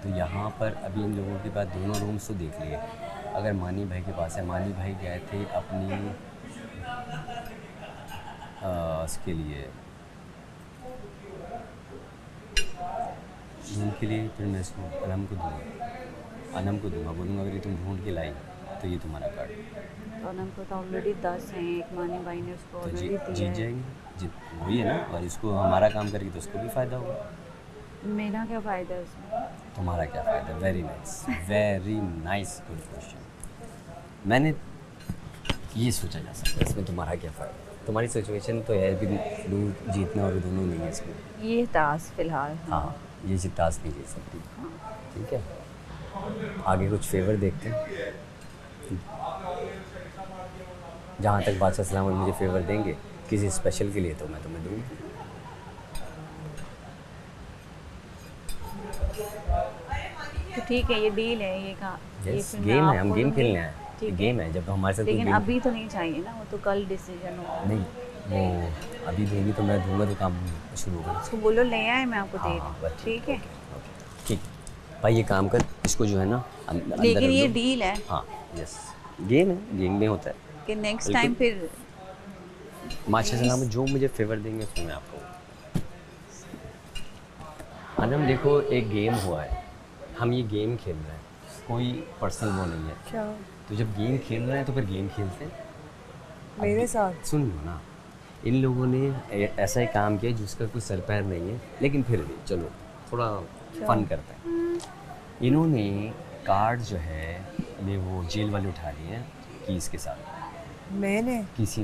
तो यहाँ पर अभी इन लोगों के पास दोनों रूम्स तो देख लिए। अगर मानी भाई के पास है, मानी भाई गए थे अपनी उसके लिए ढूंढ के लिए, फिर मैं इसको अनम को दूंगा, बोलूँगा अगर ये तुम ढूंढ के लाई तो ये तुम्हारा कार्ड। तो अनम को तो ऑलरेडी 10 हैं, एक मानी भाई ने उसको तो ऑलरेडी दिया जीत है। जाएंगे, वही है ना। और इसको हमारा काम करेगी तो उसको भी फ़ायदा होगा। मेरा क्या फ़ायदा है उसमें? तुम्हारा क्या फ़ायदा? Very nice good question. मैंने ये सोचा जा सकता है इसमें तुम्हारा क्या फ़ायदा। तुम्हारी सिचुएशन तो है भी, दूर जीतना और दोनों नहीं है इसमें। ये टास्क फिलहाल। हाँ ये टास्क नहीं जीत सकती। ठीक है, आगे कुछ फेवर देखते हैं। जहाँ तक बादशाह सलामत मुझे फेवर देंगे किसी स्पेशल के लिए तो मैं तुम्हें दूँगा। तो ठीक है, ये डील है, ये का गेम है, हम गेम खेलने आए। गेम है, जब हमारे साथ लेकिन अभी तो नहीं चाहिए ना, वो तो कल डिसीजन होगा। नहीं वो अभी दूंगी तो मैं दूंगा तो काम शुरू होगा। उसको बोलो ले आए, मैं आपको दे दूँ। ठीक है, ठीक भाई ये काम कर, इसको जो है ना अंदर लेकिन रख ये दो। डील है हाँ यस, गेम है, गेम में होता है कि नेक्स्ट टाइम फिर माशा सलाम जो मुझे फेवर देंगे उसमें मैं आपको। अनम देखो एक गेम हुआ है, हम ये गेम खेल रहे हैं, कोई पर्सनल वो नहीं है। क्या? तो जब गेम खेल रहे हैं तो फिर गेम खेलते हैं। मेरे साथ सुन लो ना, इन लोगों ने ऐसा ही काम किया जिसका कोई सर पैर नहीं है, लेकिन फिर भी चलो थोड़ा फन करते हैं। इन्होंने कार्ड जो है ये वो जेल वाले उठा लिए हैं कीज के साथ। मैंने किसी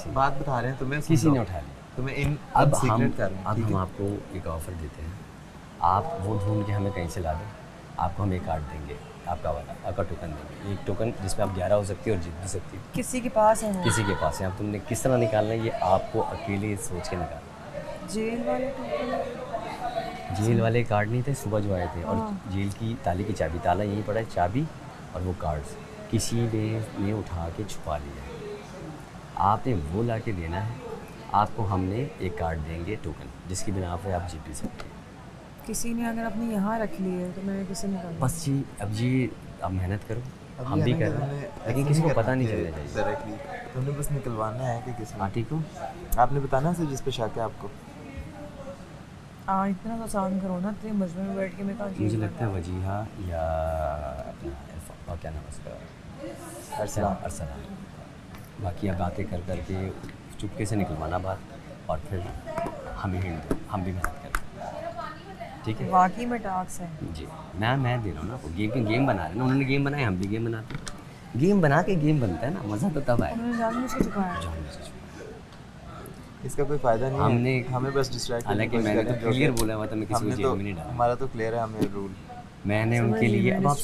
बात बता रहे हैं तुम्हें, किसी ने उठा लिया। तुम्हें इन अब हम सीक्रेट कर रहे हैं, अब ठीक हम है? आपको एक ऑफर देते हैं, आप वो ढूंढ के हमें कहीं से ला दो, आपको हम एक कार्ड देंगे, आपका वाला आपका टोकन देंगे, एक टोकन जिसमें आप 11 हो सकती है और जीत भी सकती है। किसी के पास है वो? किसी के पास है। अब तुमने किस तरह निकालना है ये आपको अकेले सोच के निकालना। जेल वाले टोकन? जेल वाले कार्ड नहीं थे, सुबह जो आए थे, और हाँ। जेल की ताले की चाबी, ताला यहीं पड़ा है, चाबी और वो कार्ड्स किसी ने उठा के छुपा लिया है। आपने वो ला के देना है, आपको हमने एक कार्ड देंगे टोकन, जिसकी बिना पे आप जीत भी सकते हैं। किसी ने अगर अपने यहाँ रख ली है तो मैंने किसे निकाला? बस जी अब जी अब मेहनत करो, अभी हम भी यानी कर कि रहे तुमने हैं, ऐसे लेकिन किसी को करना पता नहीं चाहिए चलना चाहिए। डायरेक्टली तुमने बस निकलवाना है कि किसी हाँ ठीक हो, आपने बताना सिर्फ जिस पे शक है आपको। इतना तो आसान करो ना, तेरे मजमे में बैठ के मैं कहाँ मुझे लगता है वजीहा या अपना क्या नाम है उसका, अरसलान। बाकी अब बातें कर करके चुपके से निकलवाना बात, और फिर हम ही हिंट दो, हम भी मेहनत करें, ठीक है? वाकई में टास्क है जी, मैं दे रहा हूँ ना, वो गेम बना रहे हैं ना, उन्होंने गेम बनाया, हम भी गेम बनाते हैं। गेम बना के गेम बनता है ना, मज़ा तो तब आए। उन्होंने जानबूझ के छुपाया। इसका कोई फायदा नहीं हमने है, हमें बस डिस्ट्रैक्ट। हालांकि मैंने तो क्लियर बोला हुआ था मैं किसी को जेल में नहीं डालूंगा। हमारा तो क्लियर है, हमें रूल। मैंने उनके लिए, अब आप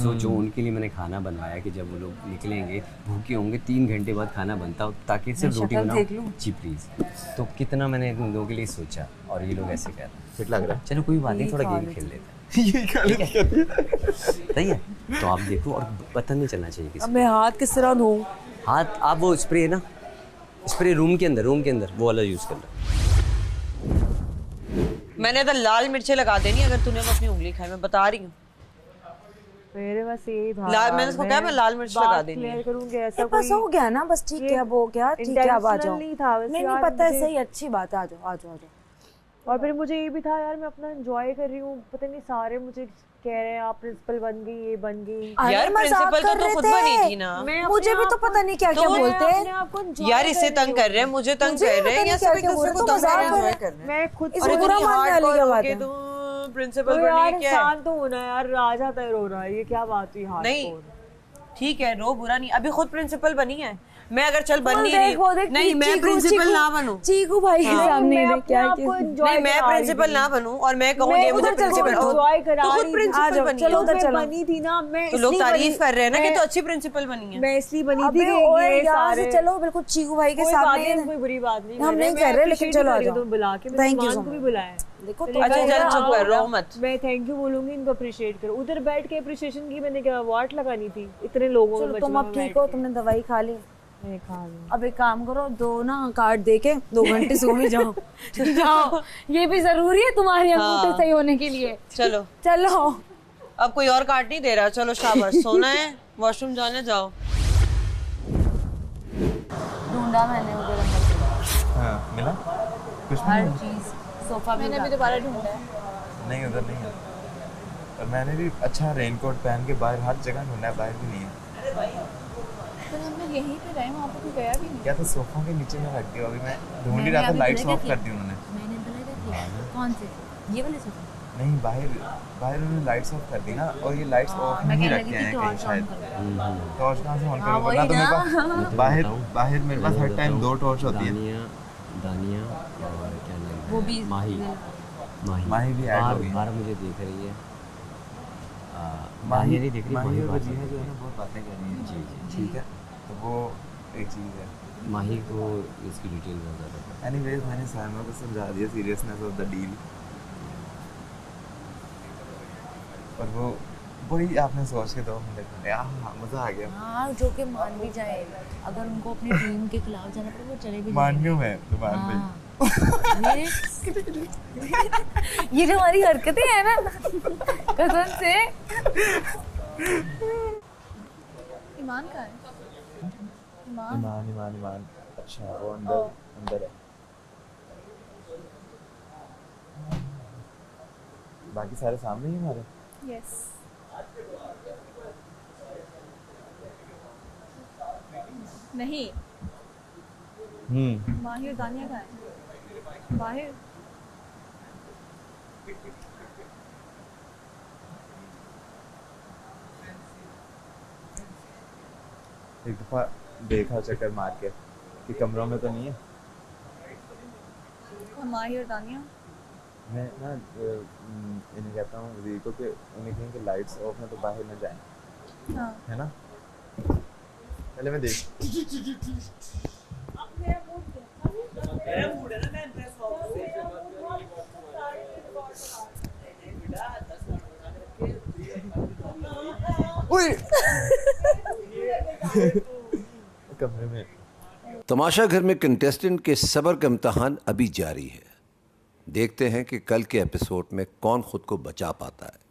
सोचो उनके लिए मैंने खाना बनवाया कि जब वो लोग निकलेंगे भूखे होंगे, 3 घंटे बाद खाना बनता हो ताकि सिर्फ रोटी बनाओ जी प्लीज़। तो कितना मैंने उन लोगों के लिए सोचा, और ये लोग ऐसे कह रहे हैं। फिट लग रहा है। चलो कोई बात नहीं, थोड़ा गेम खेल लेते हैं। सही है, तो आप देखो, और पता नहीं चलना चाहिए किसी अब मैं हाथ किस तरह धोऊं? हाथ आप वो स्प्रे ना, स्प्रे रूम के अंदर वो वाला यूज़ करना। मैंने तो लाल मिर्चें लगा देनी अगर तूने वो अपनी उंगली खाई, मैं बता रही हूँ। मेरे बस यही था लाल, मैंने उसको कहा मैं लाल मिर्च लगा देनी क्लियर करूंगी, ऐसा बस कोई हो गया ना, बस ठीक है, अब हो गया, ठीक है, अब आ जाओ। नहीं था वैसे नहीं यार, पता है, मुझे- सही, अच्छी बात है, आ जाओ आ जाओ आ जाओ। और फिर मुझे ये भी था यार, मैं अपना एंजॉय कर रही हूँ, पता नहीं सारे मुझे कह रहे हैं आप प्रिंसिपल बन गई, ये बन गई। यार प्रिंसिपल तो तू खुद बनी थी ना। मुझे भी तो पता नहीं क्या क्या बोलते हैं यार, इसे तंग कर रहे हैं, मुझे तंग कर रहे हैं, या सब एक दूसरे को तंग कर रहे हैं। मैं खुद और इतनी हार्डकोर होके तू प्रिंसिपल बनी क्या है? शांत तो होना यार, आ जाता है रो रहा है, ये क्या बात हुई? नहीं ठीक है, रो बुरा नहीं, अभी खुद प्रिंसिपल बनी है। मैं अगर चल बन नहीं रही, नहीं मैं प्रिंसिपल ना बनूं, चीकू भाई के सामने क्या नहीं मैं प्रिंसिपल ना बनूं और मैं कहूं ये मुझे प्रिंसिपल, तो खुद प्रिंसिपल बनी है। चलो चलो बनी थी ना मैं, तो लोग तारीफ कर रहे हैं ना कि तो अच्छी प्रिंसिपल बनी है। मैं इसलिए बनी थी कि ये सारे चलो बिल्कुल चीकू भाई के सामने, कोई बुरी बात नहीं, हम नहीं कर रहे, लेकिन चलो आ जाओ। तुम बुला के थैंक यू, को भी बुलाया। देखो अच्छा चल चुप कर, रो मत। मैं थैंक यू बोलूंगी, इनको अप्रिशिएट करो। उधर बैठ के अप्रिशिएशन की मैंने क्या वाट लगानी थी इतने लोगों में। तुम अब ठीक हो, तुमने दवाई खा ली? मैं खा ली। अब एक काम करो, 2 ना कार्ड दे के 2 घंटे सो में जाओ। जाओ, ये भी जरूरी है तुम्हारी अंगूठे सही होने के लिए। चलो चलो, अब कोई और कार्ड नहीं दे रहा, चलो शाबाश, सोना है, वॉशरूम जाने जाओ। ढूंढा मैंने उधर अंदर, हाँ मिला कुछ हर नहीं? चीज, सोफा मैंने भी दोबारा ढूंढा है। नहीं उधर नहीं है, और मैंने भी अच्छा रेनकोट पहन के बाहर हर जगह ढूंढा है, बाहर भी नहीं है। तो हम लोग यहीं पे रहे, वहाँ पे कोई गया भी नहीं। क्या तो सोफा के नीचे में रख दिया, अभी मैं ढूंढ ही रहा था, लाइट्स ऑफ कर दी उन्होंने। मैंने बोला था कौन से, ये वाले सोफा? नहीं बाहर उन्होंने लाइट्स ऑफ कर दी ना, और ये लाइट्स ऑफ नहीं रखे हैं कहीं शायद। टॉर्च कहाँ से ऑन करूँ, वरना तो मेरे पास बाहर मेरे पास हर टाइम 2 टॉर्च होती है। दानिया और क्या नाम है, वो भी माही भी ऐड हो गई। बार मुझे देख रही है, माही नहीं देख रही, माही और बात वजीहा जो है ना बहुत बातें कर रही हैं। जी ठीक है, तो वो एक चीज़ है। माही को इसकी डिटेल बहुत ज़्यादा। एनीवेज मैंने साइमा को समझा दिया सीरियसनेस ऑफ द डील, और वो वही आपने सोच के 2 घंटे ढूंढे, मज़ा आ गया। हाँ, जो कि मान भी जाए, अगर उनको अपनी टीम के खिलाफ जाना पड़े वो चले भी मान गया मैं तो मान हाँ, ये जो हमारी हरकतें हैं ना कसम से। ईमान कहाँ है? ईमान अच्छा वो अंदर है। बाकी सारे सामने ही हमारे। यस नहीं माहिर दानिया कहाँ है? माहिर एक दफा देखा चक्कर मार के कि कमरों में तो नहीं है। माहिर दानिया मैं ना इन्हें कहता हूँ रीको के उन्हें कहें कि लाइट्स ऑफ है तो बाहर न जाएं। हाँ। है ना पहले मैं देख कमरे में। तमाशा घर में कंटेस्टेंट के सब्र का इम्तहान अभी जारी है। देखते हैं कि कल के एपिसोड में कौन खुद को बचा पाता है।